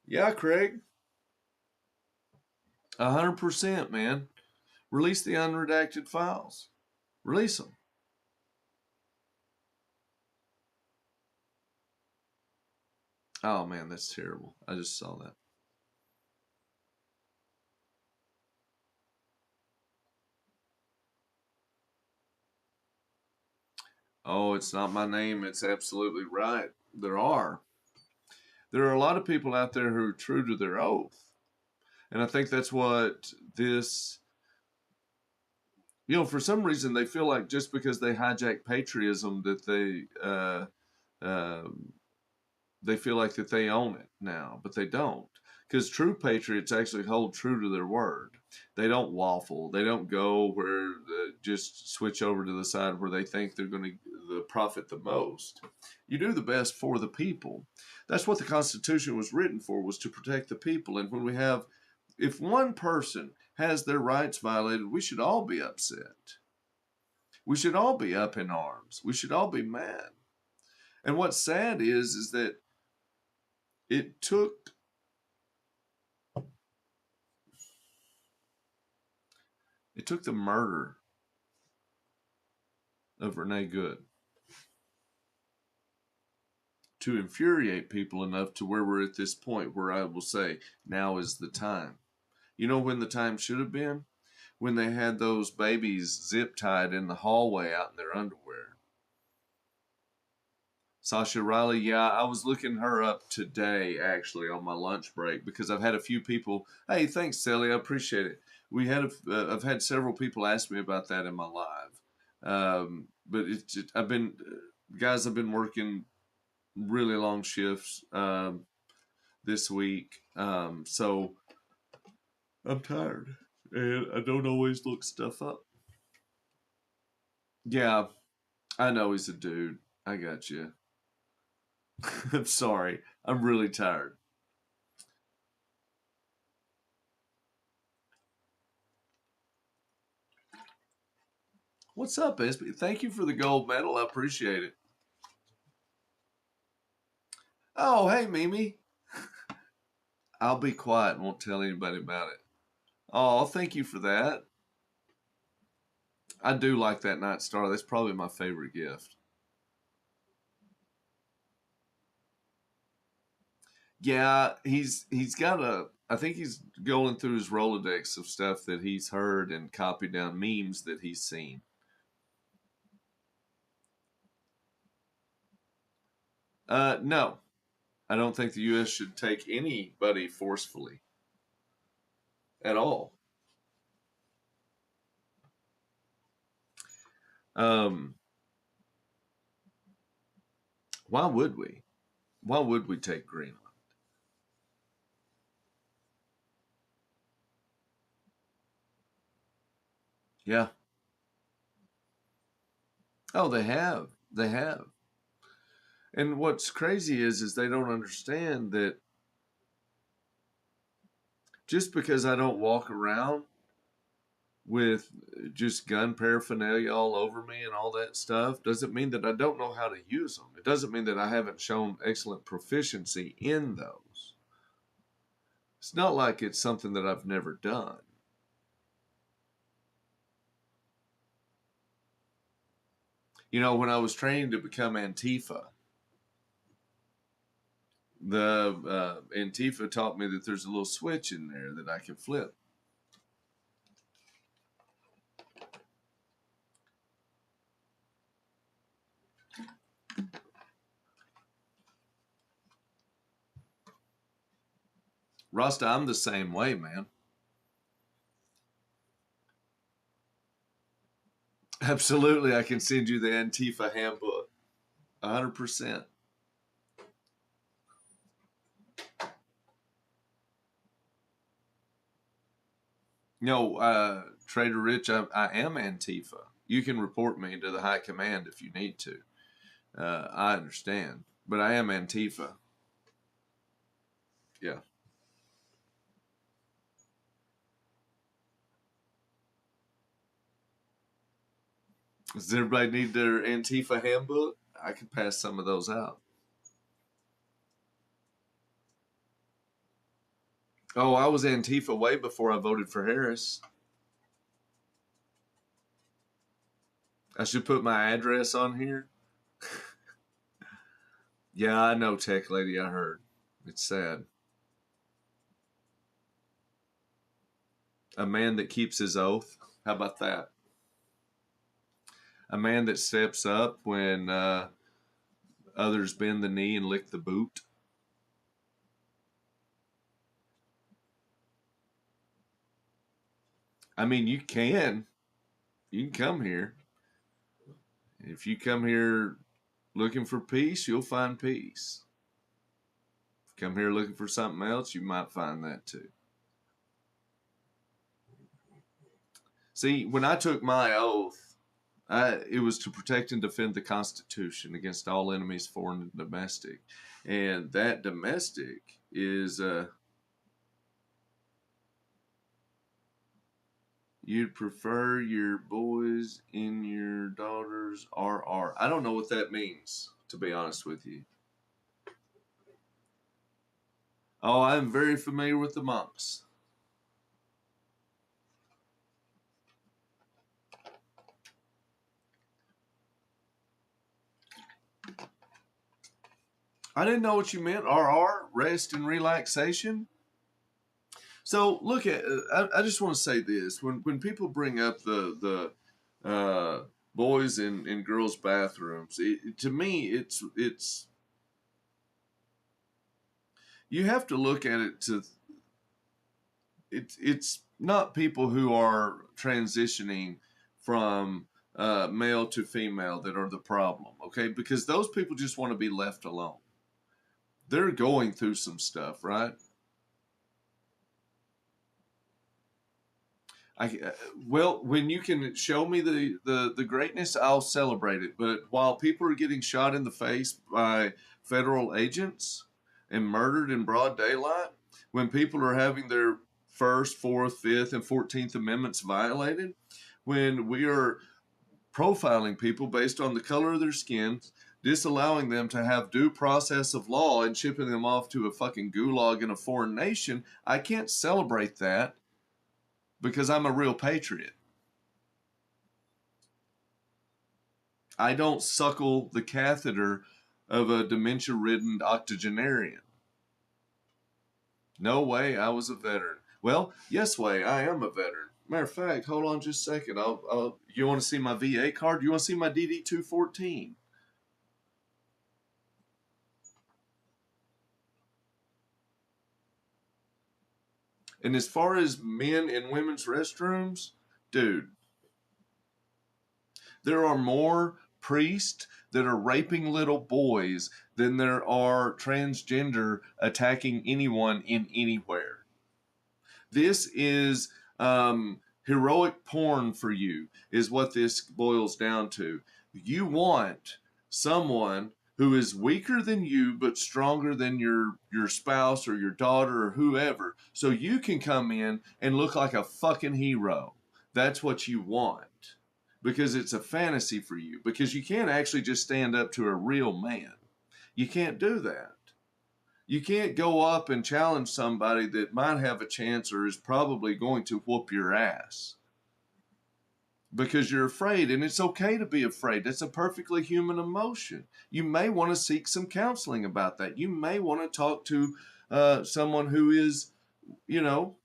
yeah, Craig, 100%, man. Release the unredacted files. Release them. Oh man, that's terrible. I just saw that. Oh, it's not my name. It's absolutely right. There are. There are a lot of people out there who are true to their oath. And I think that's what this For some reason they feel like just because they hijack patriotism that uh, they feel like that they own it now, but they don't. Because true patriots actually hold true to their word. They don't waffle. They don't go where just switch over to the side where they think they're going to profit the most. You do the best for the people. That's what the Constitution was written for, was to protect the people. And when we have, if one person has their rights violated, we should all be upset. We should all be up in arms. We should all be mad. And what's sad is that it took it took the murder of Renee Good to infuriate people enough to where we're at this point where I will say, now is the time. You know when the time should have been? When they had those babies zip tied in the hallway out in their underwear. Sasha Riley, yeah, I was looking her up today actually on my lunch break because I've had a few people. Hey, thanks, Sally, I appreciate it. I've had several people ask me about that in my live, but I've been guys, I've been working really long shifts this week, so I'm tired and I don't always look stuff up. Yeah, I know he's a dude. I got you. I'm sorry. I'm really tired. What's up, SB? Thank you for the gold medal. I appreciate it. Oh, hey, Mimi. I'll be quiet and won't tell anybody about it. Oh, thank you for that. I do like that Night Star. That's probably my favorite gift. Yeah, he's got a. I think he's going through his Rolodex of stuff that he's heard and copied down memes that he's seen. No, I don't think the U.S. should take anybody forcefully at all. Um, why would we? Why would we take Greenland? Yeah. Oh, they have. They have. And what's crazy is they don't understand that just because I don't walk around with just gun paraphernalia all over me and all that stuff doesn't mean that I don't know how to use them. It doesn't mean that I haven't shown excellent proficiency in those. It's not like it's something that I've never done. When I was training to become Antifa, the Antifa taught me that there's a little switch in there that I can flip. Rasta, I'm the same way, man. Absolutely, I can send you the Antifa handbook. 100%. No, Trader Rich, I am Antifa. You can report me to the high command if you need to. I understand, but I am Antifa. Yeah. Does everybody need their Antifa handbook? I could pass some of those out. Oh, I was Antifa way before I voted for Harris. I should put my address on here. Yeah, I know, Tech Lady. I heard. It's sad. A man that keeps his oath. How about that? A man that steps up when others bend the knee and lick the boot. I mean, you can. You can come here. If you come here looking for peace, you'll find peace. If you come here looking for something else, you might find that too. See, when I took my oath, it was to protect and defend the Constitution against all enemies, foreign and domestic. And that domestic is you'd prefer your boys in your daughters RR. I don't know what that means, to be honest with you. Oh, I'm very familiar with the monks. I didn't know what you meant. RR, rest and relaxation. So look at. I just want to say this: when people bring up the boys in girls' bathrooms, to me, it's you have to look at it to. It's not people who are transitioning from male to female that are the problem, okay? Because those people just want to be left alone. They're going through some stuff, right? I well, when you can show me the greatness, I'll celebrate it. But while people are getting shot in the face by federal agents and murdered in broad daylight, when people are having their First, Fourth, Fifth, and 14th Amendments violated, when we are profiling people based on the color of their skin, disallowing them to have due process of law and shipping them off to a fucking gulag in a foreign nation, I can't celebrate that because I'm a real patriot. I don't suckle the catheter of a dementia-ridden octogenarian. No way, I was a veteran. Well, yes way, I am a veteran. Matter of fact, hold on just a second. You want to see my VA card? You want to see my DD 214? And as far as men and women's restrooms, dude, there are more priests that are raping little boys than there are transgender attacking anyone in anywhere. This is heroic porn for you, is what this boils down to. You want someone who is weaker than you but stronger than your spouse or your daughter or whoever, so you can come in and look like a fucking hero. That's what you want. Because it's a fantasy for you. Because you can't actually just stand up to a real man. You can't do that. You can't go up and challenge somebody that might have a chance or is probably going to whoop your ass because you're afraid, and it's okay to be afraid. That's a perfectly human emotion. You may want to seek some counseling about that. You may want to talk to someone who is, you know,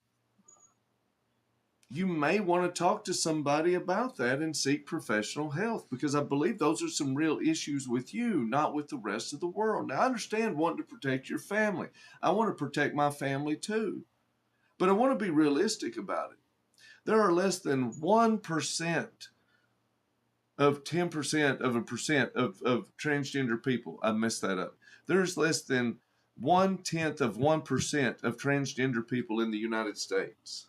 you may want to talk to somebody about that and seek professional help, because I believe those are some real issues with you, not with the rest of the world. Now, I understand wanting to protect your family. I want to protect my family too, but I want to be realistic about it. There are less than 1% of 10% of a percent of transgender people. I messed that up. There's less than 1/10 of 1% of transgender people in the United States.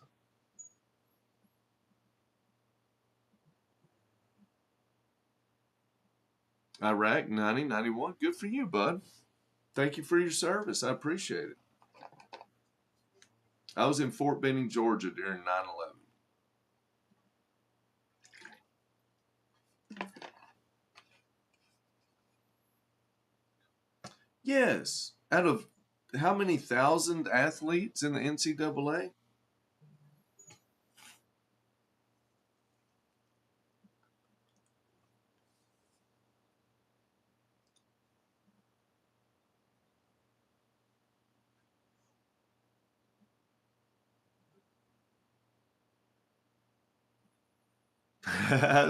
Iraq, 90, 91. Good for you, bud. Thank you for your service. I appreciate it. I was in Fort Benning, Georgia during 9/11. Yes. Out of how many thousand athletes in the NCAA?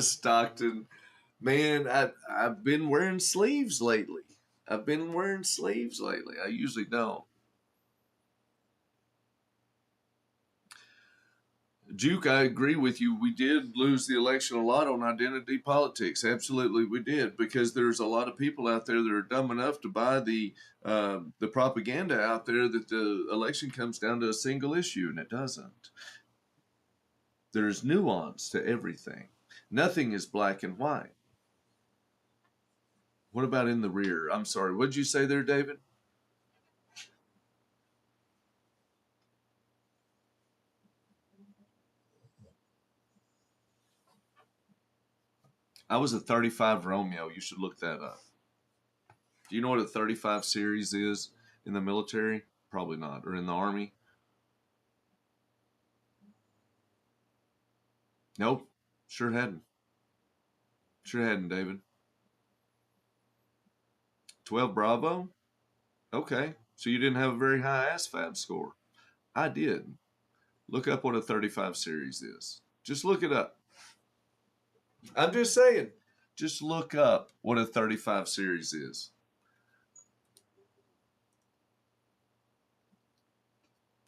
Stockton. Man, I've been wearing sleeves lately. I've been wearing sleeves lately. I usually don't. Juke, I agree with you. We did lose the election a lot on identity politics. Absolutely, we did, because there's a lot of people out there that are dumb enough to buy the propaganda out there that the election comes down to a single issue, and it doesn't. There's nuance to everything. Nothing is black and white. What about in the rear? I'm sorry. What did you say there, David? I was a 35 Romeo. You should look that up. Do you know what a 35 series is in the military? Probably not. Or in the Army? Nope. Sure hadn't. Sure hadn't, David. 12 Bravo? Okay. So you didn't have a very high ASVAB score. I did. Look up what a 35 series is. Just look it up. I'm just saying. Just look up what a 35 series is.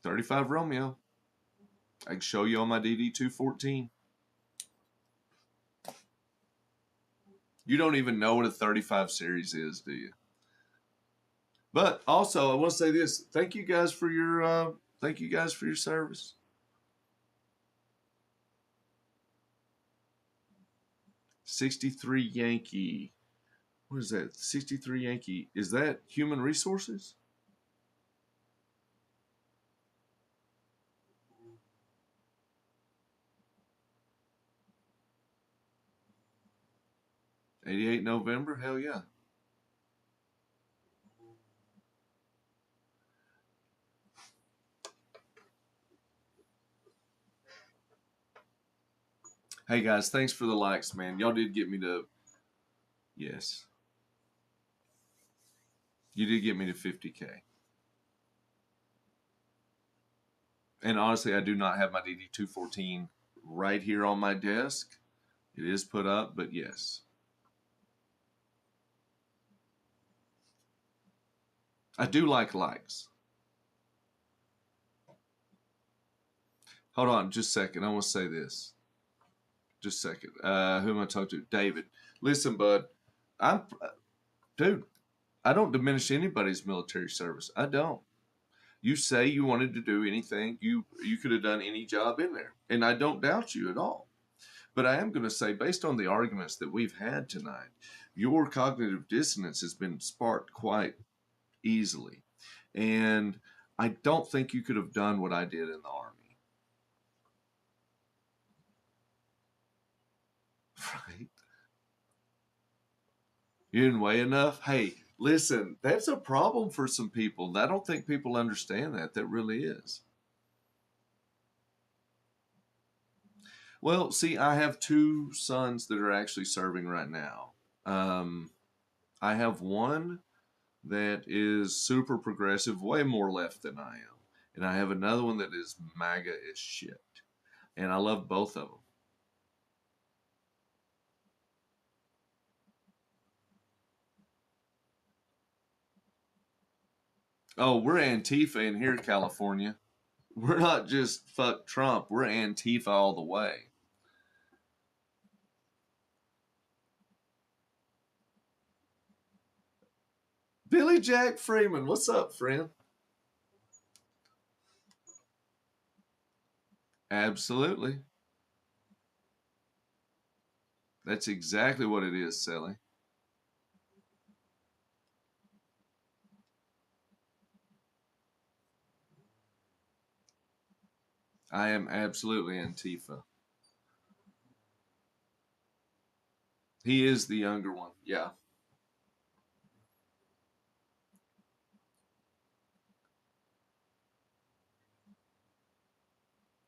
35 Romeo. I can show you on my DD 214. You don't even know what a 35 series is, do you? But also, I want to say this: thank you guys for your service. 63 Yankee. What is that? 63 Yankee. Is that human resources? '88 November? Hell yeah. Hey guys, thanks for the likes, man. Y'all did get me to, yes, you did get me to 50K. And honestly, I do not have my DD 214 right here on my desk. It is put up, but yes. I do like likes. Hold on just a second. I want to say this. Just a second. Who am I talking to? David. Listen, bud. I'm, dude, I don't diminish anybody's military service. I don't. You say you wanted to do anything, you could have done any job in there. And I don't doubt you at all. But I am going to say, based on the arguments that we've had tonight, your cognitive dissonance has been sparked quite easily. And I don't think you could have done what I did in the Army. Right? You didn't weigh enough? Hey, listen, that's a problem for some people. I don't think people understand that. That really is. Well, see, I have two sons that are actually serving right now. Um, I have one that is super progressive, way more left than I am. And I have another one that is MAGA as shit. And I love both of them. Oh, we're Antifa in here, California. We're not just fuck Trump, we're Antifa all the way. Billy Jack Freeman, what's up, friend? Absolutely. That's exactly what it is, Sally. I am absolutely Antifa. He is the younger one. Yeah.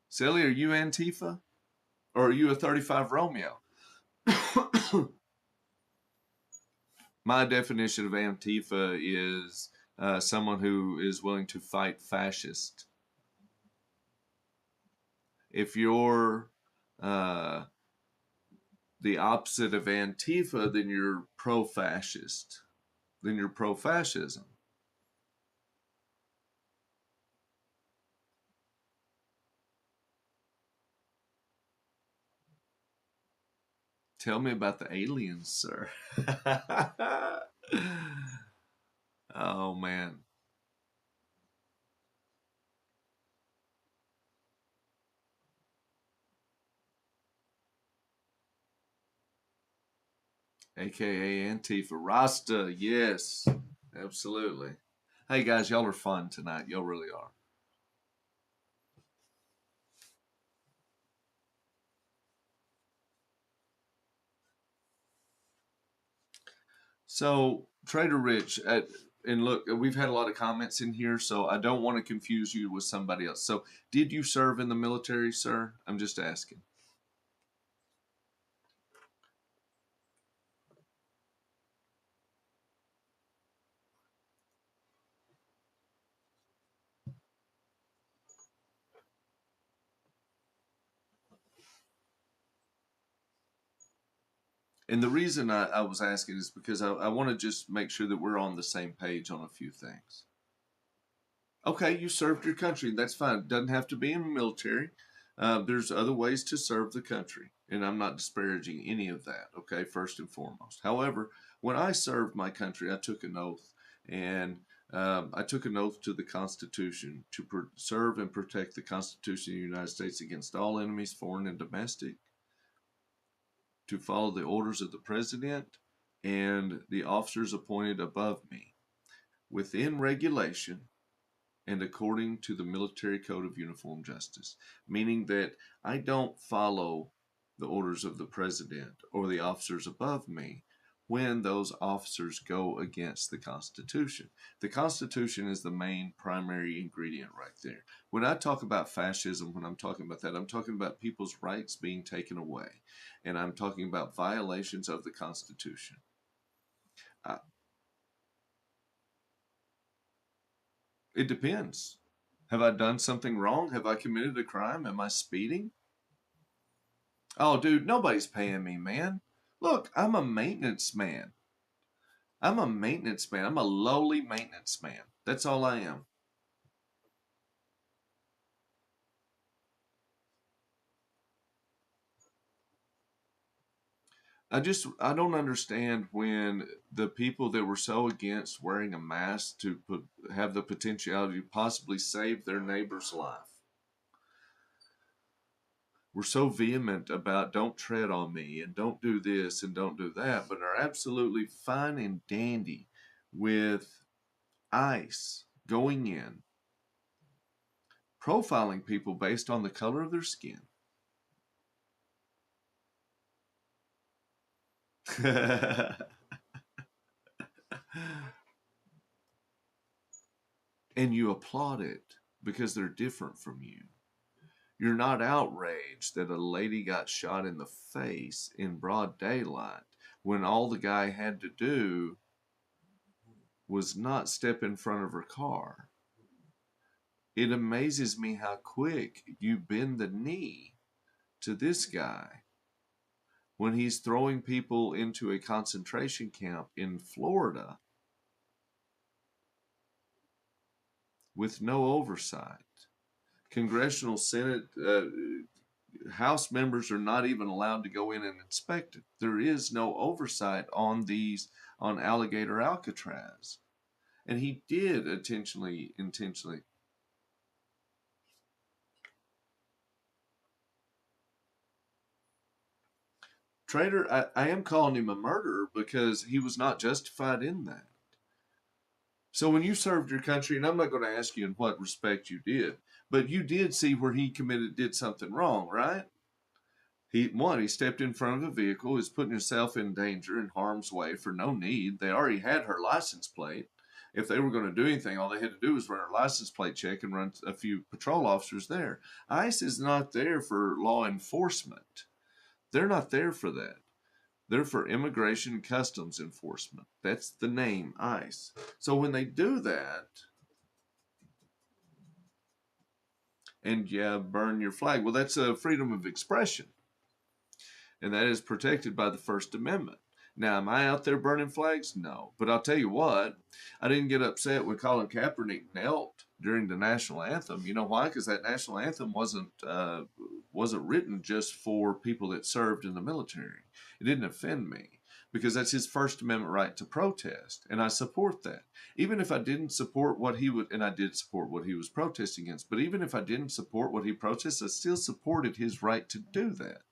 Sally, are you Antifa? Or are you a 35 Romeo? My definition of Antifa is someone who is willing to fight fascist. If you're uh, the opposite of Antifa, then you're pro fascist. Then you're pro fascism. Tell me about the aliens, sir. Oh man. AKA Antifa Rasta. Yes. Absolutely. Hey guys, y'all are fun tonight. Y'all really are. So, Trader Rich, and look, we've had a lot of comments in here, so I don't want to confuse you with somebody else. So, did you serve in the military, sir? I'm just asking. And the reason I was asking is because I want to just make sure that we're on the same page on a few things. Okay, you served your country. That's fine. Doesn't have to be in the military. There's other ways to serve the country, and I'm not disparaging any of that. Okay, first and foremost. However, when I served my country, I took an oath, and I took an oath to the Constitution to serve and protect the Constitution of the United States against all enemies, foreign and domestic, to follow the orders of the president and the officers appointed above me within regulation and according to the Military Code of Uniform Justice, meaning that I don't follow the orders of the president or the officers above me when those officers go against the Constitution. The Constitution is the main primary ingredient right there. When I talk about fascism, when I'm talking about that, I'm talking about people's rights being taken away, and I'm talking about violations of the Constitution. Uh, it depends. Have I done something wrong? Have I committed a crime? Am I speeding? Oh, dude, nobody's paying me, man. Look, I'm a maintenance man. I'm a maintenance man. I'm a lowly maintenance man. That's all I am. I don't understand when the people that were so against wearing a mask to have the potentiality to possibly save their neighbor's life were so vehement about don't tread on me and don't do this and don't do that, but are absolutely fine and dandy with ICE going in, profiling people based on the color of their skin. And you applaud it because they're different from you. You're not outraged that a lady got shot in the face in broad daylight when all the guy had to do was not step in front of her car. It amazes me how quick you bend the knee to this guy when he's throwing people into a concentration camp in Florida with no oversight. Congressional Senate House members are not even allowed to go in and inspect it. There is no oversight on these on Alligator Alcatraz, and he did intentionally. Trader, I am calling him a murderer because he was not justified in that. So when you served your country, and I'm not going to ask you in what respect you did, but you did see where he did something wrong, right? He stepped in front of a vehicle, is putting himself in danger and harm's way for no need. They already had her license plate. If they were going to do anything, all they had to do was run her license plate check and run a few patrol officers there. ICE is not there for law enforcement. They're not there for that. They're for immigration and customs enforcement. That's the name, ICE. So when they do that, and yeah, burn your flag, well, that's a freedom of expression, and that is protected by the First Amendment. Now, am I out there burning flags? No. But I'll tell you what, I didn't get upset when Colin Kaepernick knelt during the national anthem. You know why? Because that national anthem wasn't written just for people that served in the military. It didn't offend me because that's his First Amendment right to protest, and I support that. Even if I didn't support what he would, and I did support what he was protesting against, but even if I didn't support what he protested, I still supported his right to do that.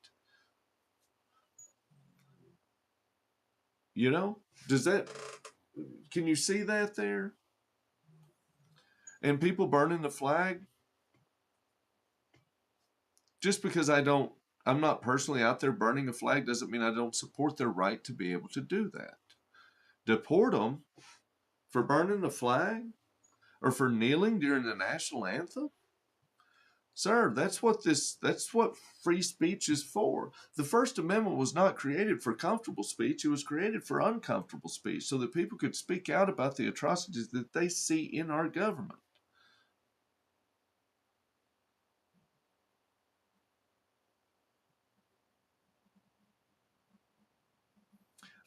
You know, does that, can you see that there? And people burning the flag, just because I'm not personally out there burning a flag doesn't mean I don't support their right to be able to do that. Deport them for burning the flag or for kneeling during the national anthem? Sir, that's what free speech is for. The First Amendment was not created for comfortable speech, it was created for uncomfortable speech so that people could speak out about the atrocities that they see in our government.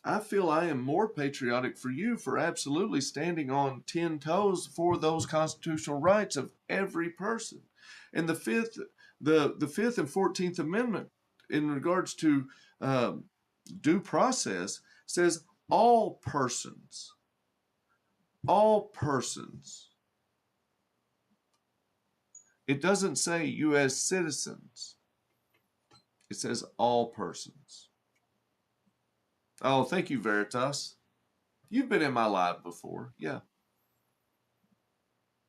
I feel I am more patriotic for you for absolutely standing on 10 toes for those constitutional rights of every person. And the fifth and 14th Amendment in regards to um, due process says all persons, all persons. It doesn't say U.S. citizens. It says all persons. Oh, thank you, Veritas. You've been in my live before. Yeah.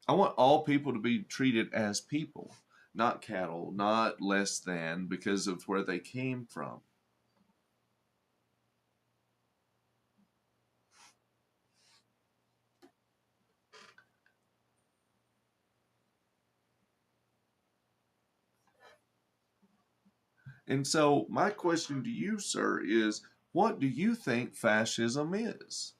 I want all people to be treated as people, not cattle, not less than because of where they came from. And so, my question to you, sir, is what do you think fascism is?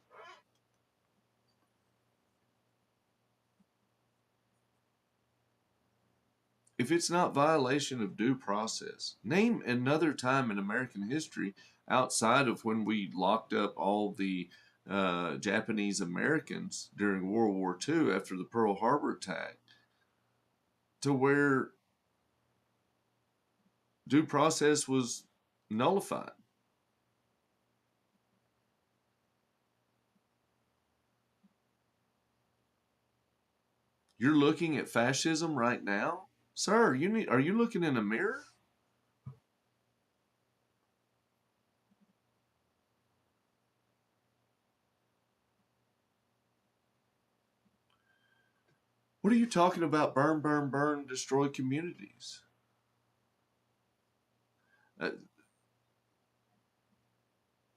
If it's not violation of due process, name another time in American history outside of when we locked up all the Japanese Americans during World War II after the Pearl Harbor attack to where due process was nullified. You're looking at fascism right now? Sir, are you looking in a mirror? What are you talking about? Burn, burn, burn, destroy communities. Uh,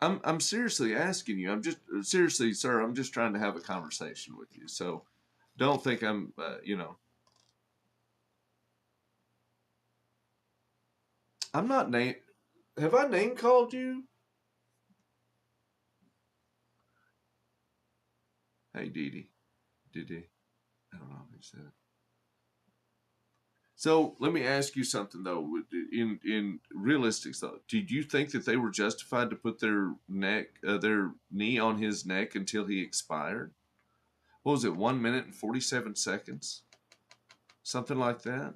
I'm seriously asking you. I'm just seriously, sir. I'm just trying to have a conversation with you. So don't think I'm, I'm not name. Have I name called you? Hey, Dee Dee. Dee. I don't know who said it. So let me ask you something though. In realistics though, did you think that they were justified to put their knee on his neck until he expired? What was it? 1 minute and 47 seconds, something like that.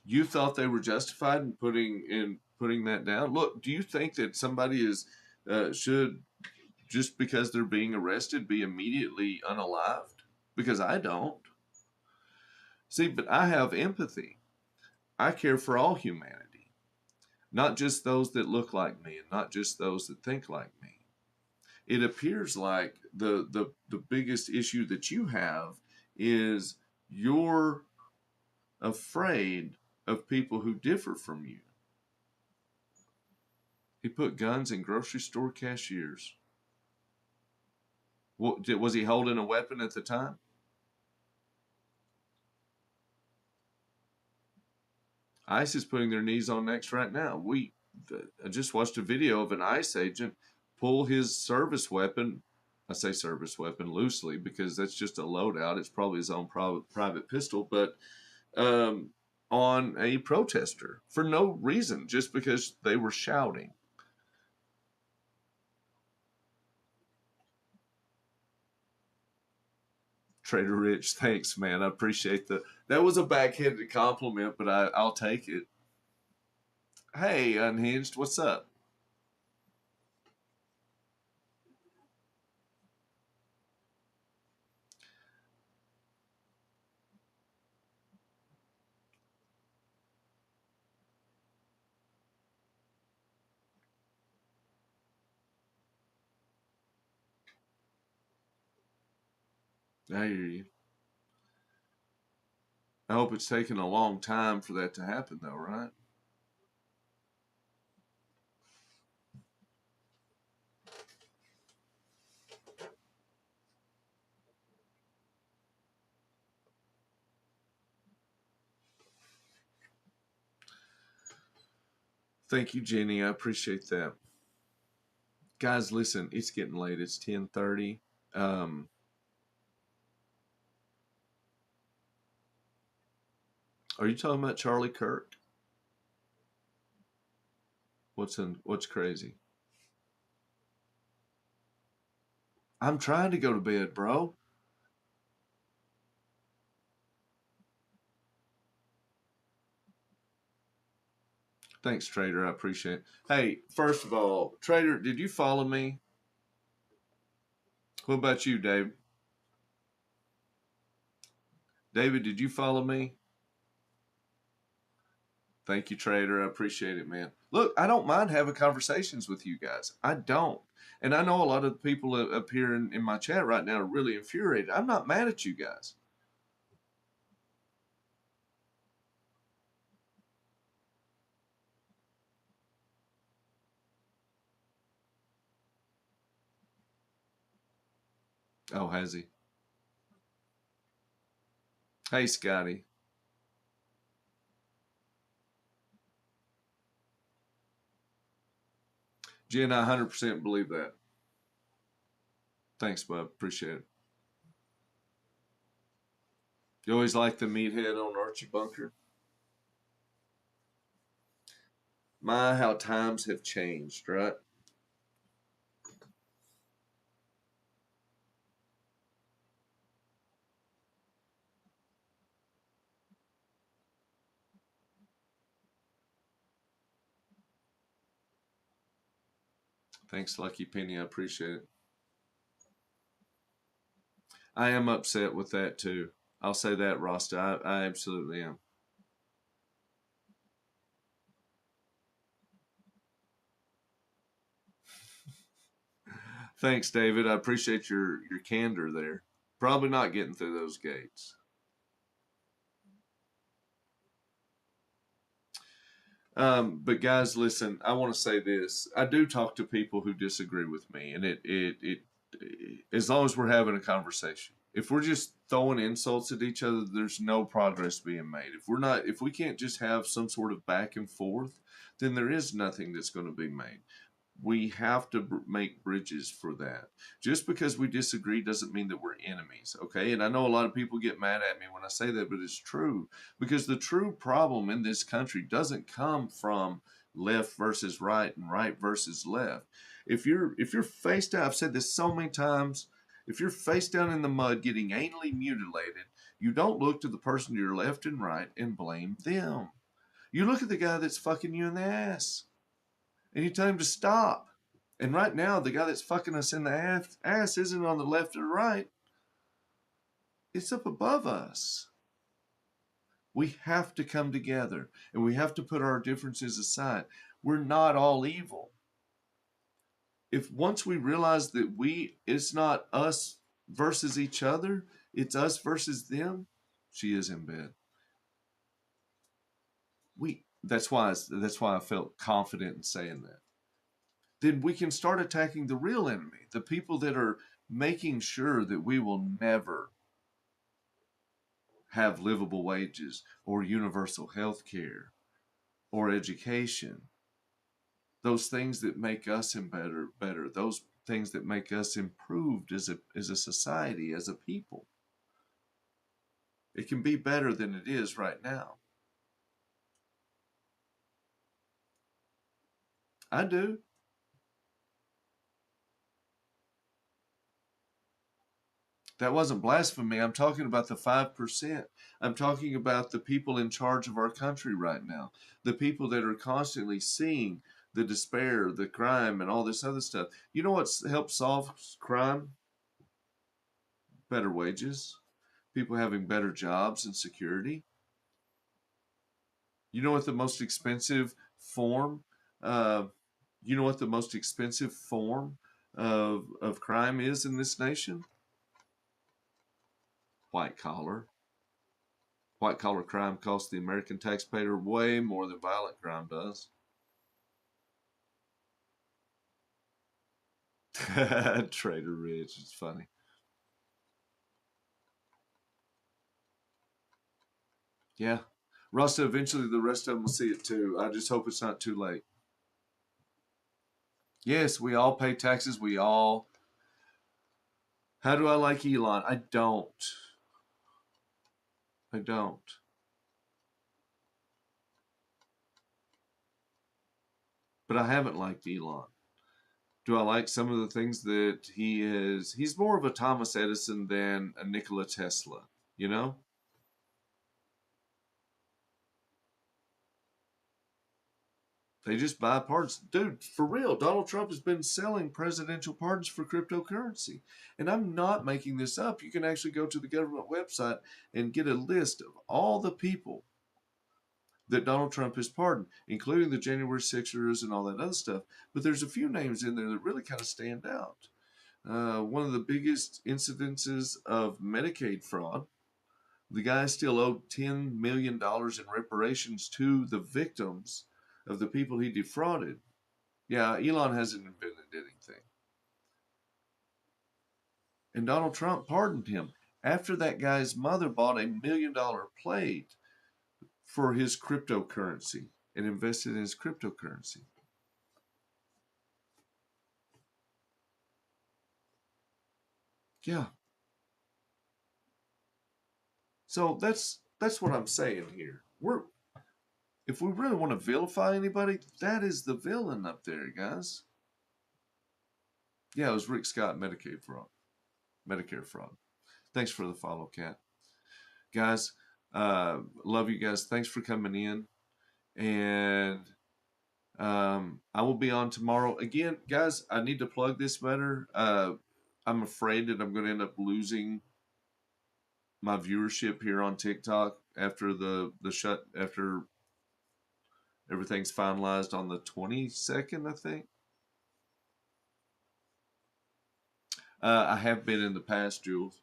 You thought they were justified in putting that down. Look, do you think that somebody is should just because they're being arrested be immediately unalived? Because I don't. See, but I have empathy. I care for all humanity, not just those that look like me and not just those that think like me. It appears like the biggest issue that you have is you're afraid of people who differ from you. He put guns in grocery store cashiers. Was he holding a weapon at the time? ICE is putting their knees on necks right now. I just watched a video of an ICE agent pull his service weapon. I say service weapon loosely because that's just a loadout. It's probably his own private pistol, but um, on a protester for no reason, just because they were shouting. Trader Rich, thanks, man. I appreciate that was a backhanded compliment, but I'll take it. Hey, Unhinged, what's up? I hear you. I hope it's taken a long time for that to happen, though, right? Thank you, Jenny. I appreciate that. Guys, listen, it's getting late. It's 10:30. Um, are you talking about Charlie Kirk? What's crazy? I'm trying to go to bed, bro. Thanks, Trader. I appreciate it. Hey, first of all, Trader, did you follow me? What about you, Dave? David, did you follow me? Thank you, Trader. I appreciate it, man. Look, I don't mind having conversations with you guys. I don't. And I know a lot of the people up here in my chat right now are really infuriated. I'm not mad at you guys. Oh, has he? Hey, Scotty. Jen, I 100% believe that. Thanks, bub. Appreciate it. You always like the meathead on Archie Bunker? My, how times have changed, right? Thanks, Lucky Penny. I appreciate it. I am upset with that too. I'll say that, Rasta. I absolutely am. Thanks, David. I appreciate your candor there. Probably not getting through those gates. But guys, listen. I want to say this. I do talk to people who disagree with me, and it as long as we're having a conversation. If we're just throwing insults at each other, there's no progress being made. If we can't just have some sort of back and forth, then there is nothing that's going to be made. We have to make bridges for that. Just because we disagree doesn't mean that we're enemies, okay? And I know a lot of people get mad at me when I say that, but it's true, because the true problem in this country doesn't come from left versus right and right versus left. If you're face down, I've said this so many times, if you're face down in the mud getting anally mutilated, you don't look to the person to your left and right and blame them. You look at the guy that's fucking you in the ass and you tell him to stop. And right now, the guy that's fucking us in the ass isn't on the left or right, it's up above us. We have to come together and we have to put our differences aside. We're not all evil. If once we realize that it's not us versus each other, it's us versus them, she is in bed. That's why I felt confident in saying that. Then we can start attacking the real enemy, the people that are making sure that we will never have livable wages or universal health care or education. those things that make us better, those things that make us improved as a society, as a people. It can be better than it is right now. I do. That wasn't blasphemy. I'm talking about the 5%. I'm talking about the people in charge of our country right now. The people that are constantly seeing the despair, the crime, and all this other stuff. You know what's helped solve crime? Better wages, people having better jobs and security. You know what the most expensive form, uh, you know what the most expensive form of crime is in this nation? White collar. White collar crime costs the American taxpayer way more than violent crime does. Trader Rich, it's funny. Yeah. Rasta, eventually the rest of them will see it too. I just hope it's not too late. Yes, we all pay taxes. We all. How do I like Elon? I don't. I don't. But I haven't liked Elon. Do I like some of the things that he is? He's more of a Thomas Edison than a Nikola Tesla, you know? They just buy parts. Dude, for real, Donald Trump has been selling presidential pardons for cryptocurrency. And I'm not making this up. You can actually go to the government website and get a list of all the people that Donald Trump has pardoned, including the January Sixers and all that other stuff. But there's a few names in there that really kind of stand out. One of the biggest incidences of Medicaid fraud. The guy still owed $10 million in reparations to the victims of the people he defrauded. Yeah, Elon hasn't invented anything. And Donald Trump pardoned him after that guy's mother bought $1 million plate for his cryptocurrency and invested in his cryptocurrency. Yeah. So that's what I'm saying here. We're if we really want to vilify anybody, that is the villain up there, guys. Yeah, it was Rick Scott, Medicaid fraud, Medicare fraud. Thanks for the follow, Cat. Guys, love you guys. Thanks for coming in. And I will be on tomorrow. Again, guys, I need to plug this better. I'm afraid that I'm going to end up losing my viewership here on TikTok after the shut after everything's finalized on the 22nd, I think. I have been in the past, Jules.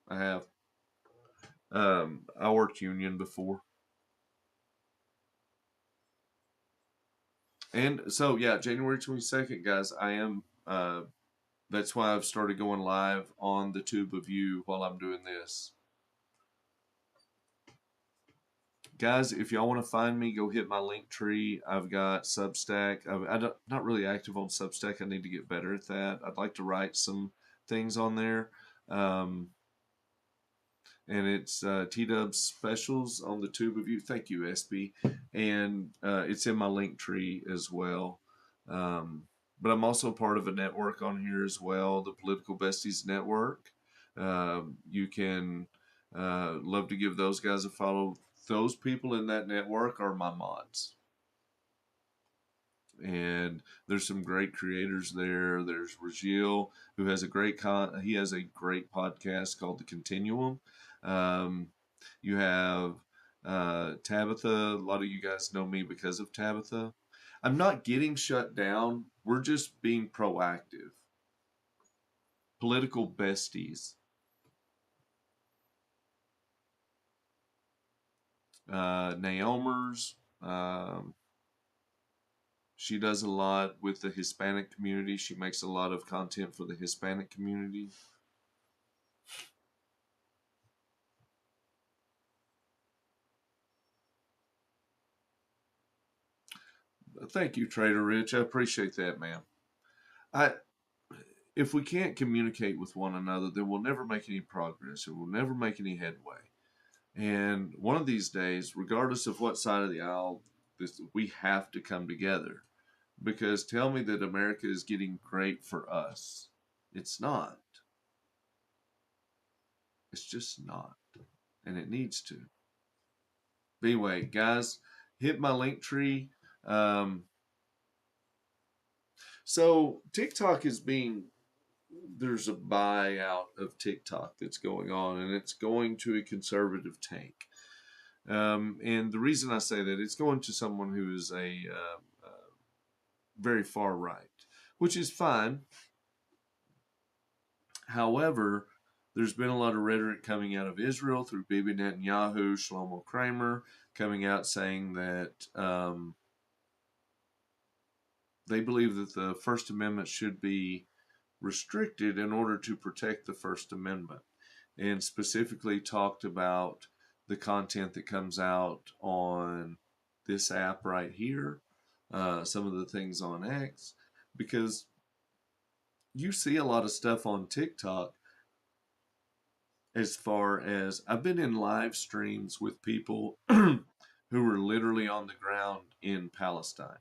I have. I worked union before. And so, yeah, January 22nd, guys, I am. That's why I've started going live on the tube of you while I'm doing this. Guys, if y'all want to find me, go hit my link tree. I've got Substack. I'm not really active on Substack. I need to get better at that. I'd like to write some things on there. Um, and it's T Dubs specials on the tube of you. Thank you, SB. And it's in my link tree as well. But I'm also part of a network on here as well, the Political Besties Network. You can love to give those guys a follow. Those people in that network are my mods. And there's some great creators there. There's Rajil, who has he has a great podcast called The Continuum. Um, you have Tabitha. A lot of you guys know me because of Tabitha. I'm not getting shut down. We're just being proactive. Political besties. Naomers. She does a lot with the Hispanic community. She makes a lot of content for the Hispanic community. Thank you, Trader Rich. I appreciate that, man. I If we can't communicate with one another, then we'll never make any progress, or we'll never make any headway. And one of these days, regardless of what side of the aisle, we have to come together. Because tell me that America is getting great for us. It's not. It's just not. And it needs to. But anyway, guys, hit my link tree. Um, so TikTok is being, there's a buyout of TikTok that's going on, and it's going to a conservative tank. And the reason I say that, it's going to someone who is a very far right, which is fine. However, there's been a lot of rhetoric coming out of Israel through Bibi Netanyahu, Shlomo Kramer, coming out saying that they believe that the First Amendment should be restricted in order to protect the First Amendment, and specifically talked about the content that comes out on this app right here, some of the things on X, because you see a lot of stuff on TikTok. As far as I've been in live streams with people who were literally on the ground in Palestine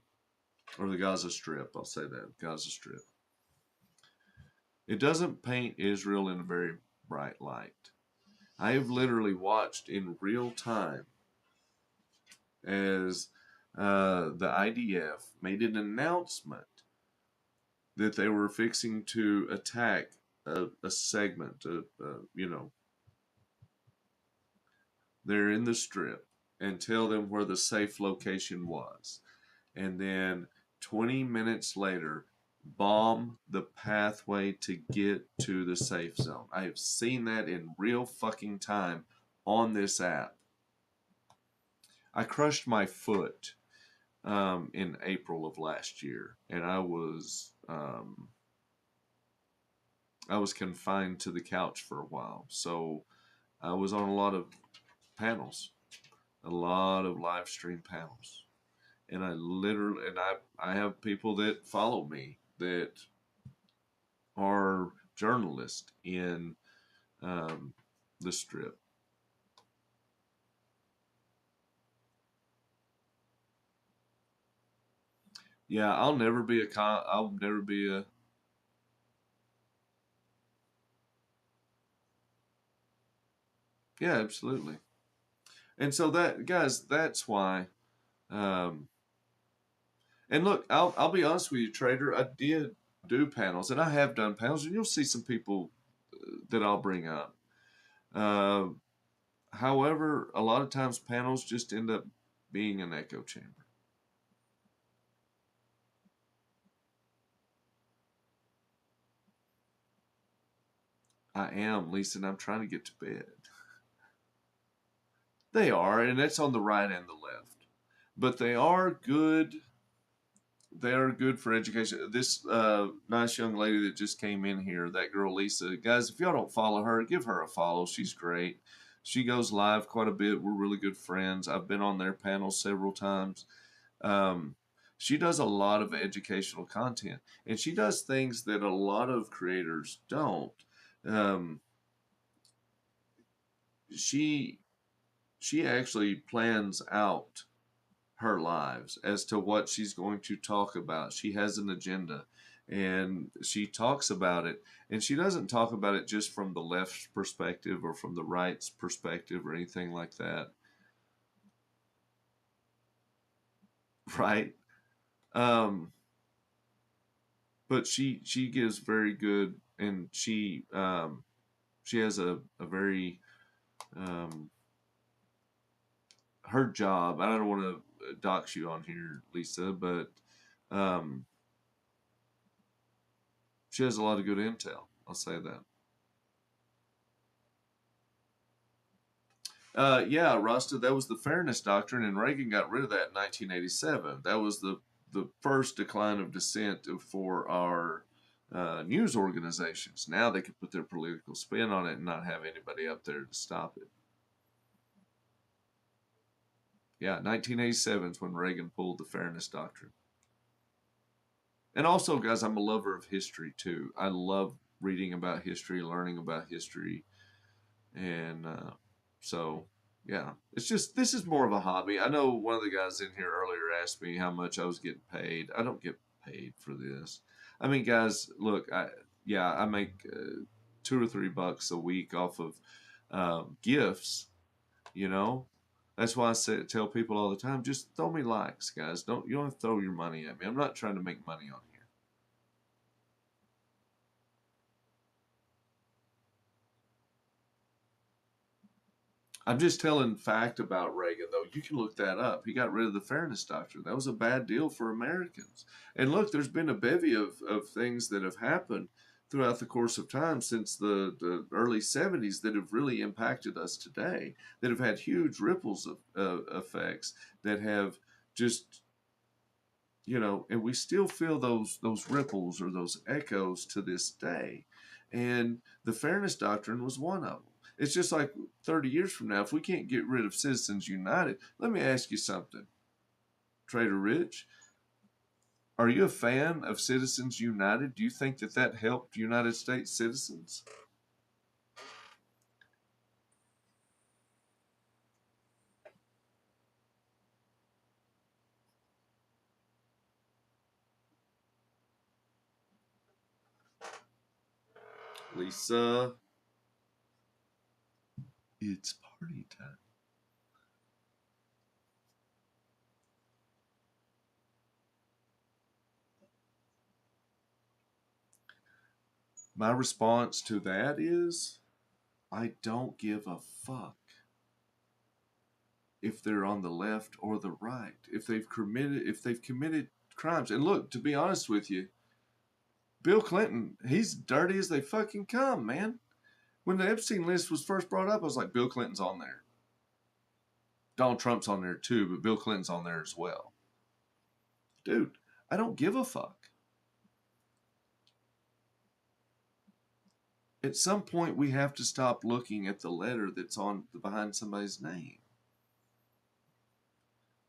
or the Gaza Strip, I'll say that, Gaza Strip. It doesn't paint Israel in a very bright light. I have literally watched in real time as the IDF made an announcement that they were fixing to attack a segment, they're in the strip, and tell them where the safe location was. And then 20 minutes later, bomb the pathway to get to the safe zone. I have seen that in real fucking time on this app. I crushed my foot in April of last year, and I was confined to the couch for a while. So I was on a lot of panels, a lot of live stream panels. And I have people that follow me that are journalists in the strip. Yeah, I'll never be a, yeah, absolutely. And so that, guys, that's why, um, and look, I'll be honest with you, Trader. I did do panels, and I have done panels, and you'll see some people that I'll bring up. Uh, However, a lot of times panels just end up being an echo chamber. I am, Lisa, and I'm trying to get to bed. They are, and that's on the right and the left. But they are good. They are good for education. This nice young lady that just came in here, that girl Lisa, guys, if y'all don't follow her, give her a follow. She's great. She goes live quite a bit. We're really good friends. I've been on their panel several times. Um, she does a lot of educational content, and she does things that a lot of creators don't. Um, she she actually plans out her lives as to what she's going to talk about. She has an agenda, and she talks about it, and she doesn't talk about it just from the left's perspective or from the right's perspective or anything like that. Right? Um, but she gives very good, and she has a very um, her job. I don't want to dox you on here, Lisa, but um, she has a lot of good intel. I'll say that. Yeah, Rasta, that was the Fairness Doctrine, and Reagan got rid of that in 1987. That was the first decline of dissent for our news organizations. Now they can put their political spin on it and not have anybody up there to stop it. Yeah, 1987 is when Reagan pulled the Fairness Doctrine. And also, guys, I'm a lover of history too. I love reading about history, learning about history, and so yeah, it's just this is more of a hobby. I know one of the guys in here earlier asked me how much I was getting paid. I don't get paid for this. I mean, guys, look, I make $2 or $3 a week off of gifts. You know, that's why tell people all the time, just throw me likes, guys. You don't have to throw your money at me. I'm not trying to make money on here. I'm just telling fact about Reagan, though. You can look that up. He got rid of the Fairness Doctrine. That was a bad deal for Americans. And look, there's been a bevy of things that have happened throughout the course of time since the early 70s that have really impacted us today, that have had huge ripples of effects that have just, and we still feel those ripples or those echoes to this day. And the Fairness Doctrine was one of them. It's just like 30 years from now, if we can't get rid of Citizens United, let me ask you something, Trader Rich. Are you a fan of Citizens United? Do you think that helped United States citizens? Lisa, it's party time. My response to that is I don't give a fuck if they're on the left or the right, if they've committed crimes. And look, to be honest with you, Bill Clinton, he's dirty as they fucking come, man. When the Epstein list was first brought up, I was like, Bill Clinton's on there. Donald Trump's on there too, but Bill Clinton's on there as well. Dude, I don't give a fuck. At some point, we have to stop looking at the letter that's on behind somebody's name.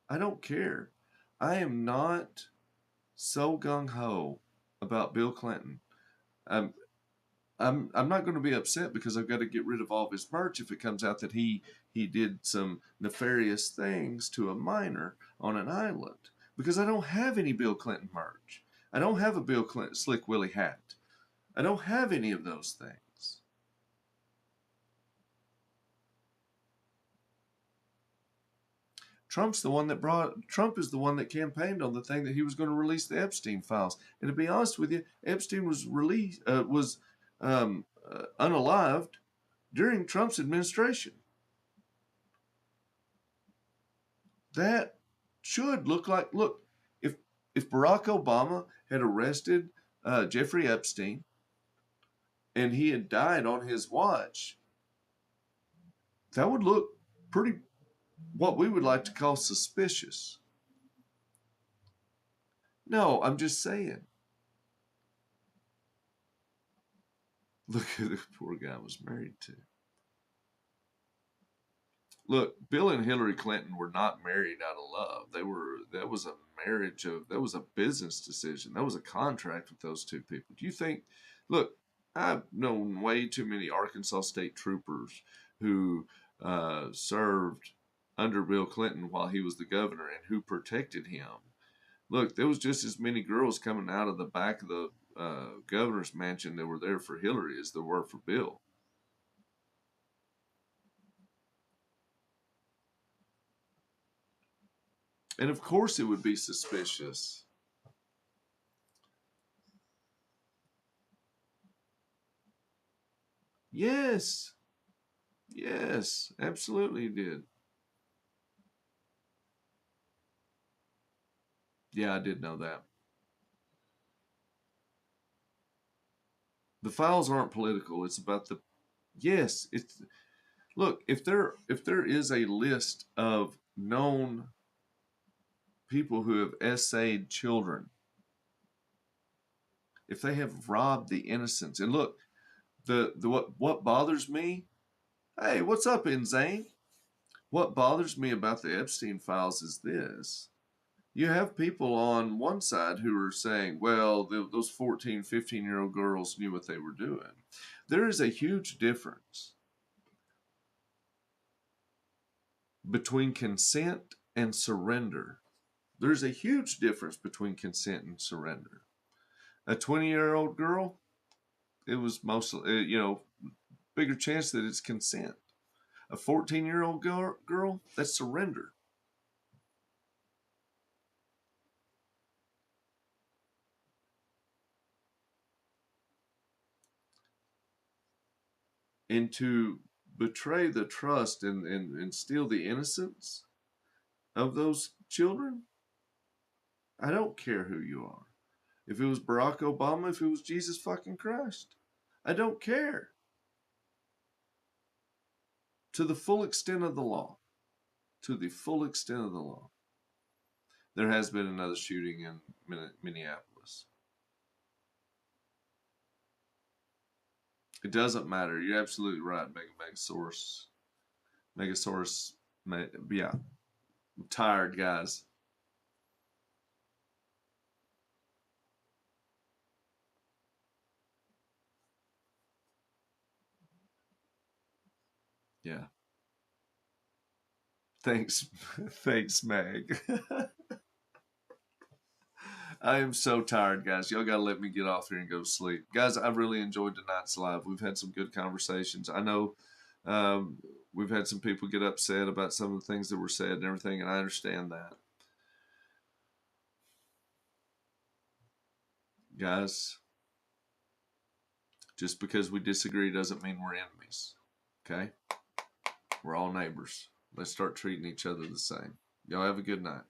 I don't care. I am not so gung ho about Bill Clinton. Um, I'm not going to be upset because I've got to get rid of all of his merch if it comes out that he did some nefarious things to a minor on an island, because I don't have any Bill Clinton merch. I don't have a Bill Clinton Slick Willie hat. I don't have any of those things. Trump is the one that campaigned on the thing that he was going to release the Epstein files. And to be honest with you, Epstein was unalived during Trump's administration. That should look, if Barack Obama had arrested Jeffrey Epstein and he had died on his watch, that would look pretty, what we would like to call suspicious. No, I'm just saying. Look at the poor guy was married to. Look, Bill and Hillary Clinton were not married out of love. That was a that was a business decision. That was a contract with those two people. Do you think, look, I've known way too many Arkansas State troopers who served under Bill Clinton while he was the governor and who protected him. Look, there was just as many girls coming out of the back of the governor's mansion that were there for Hillary as there were for Bill. And of course it would be suspicious. Yes. Yes, absolutely did. Yeah, I did know that. The files aren't political. It's about the yes, it's look, if there is a list of known people who have essayed children, if they have robbed the innocents, and look, the what bothers me, hey, what's up, Inzane? What bothers me about the Epstein files is this. You have people on one side who are saying, well, those 14, 15-year-old girls knew what they were doing. There is a huge difference between consent and surrender. There's a huge difference between consent and surrender. A 20-year-old girl, it was mostly, bigger chance that it's consent. A 14-year-old girl, that's surrender. And to betray the trust and steal the innocence of those children, I don't care who you are. If it was Barack Obama, if it was Jesus fucking Christ, I don't care. To the full extent of the law. To the full extent of the law. There has been another shooting in Minneapolis. It doesn't matter. You're absolutely right, Megasaurus. Megasaurus, yeah. I'm tired, guys. Yeah. Thanks, thanks, Meg. I am so tired, guys. Y'all gotta let me get off here and go to sleep, guys. I really enjoyed tonight's live. We've had some good conversations. I know um, we've had some people get upset about some of the things that were said and everything, and I understand that, guys. Just because we disagree doesn't mean we're enemies. Okay, we're all neighbors. Let's start treating each other the same. Y'all have a good night.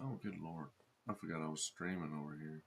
Oh, good lord! I forgot I was streaming over here.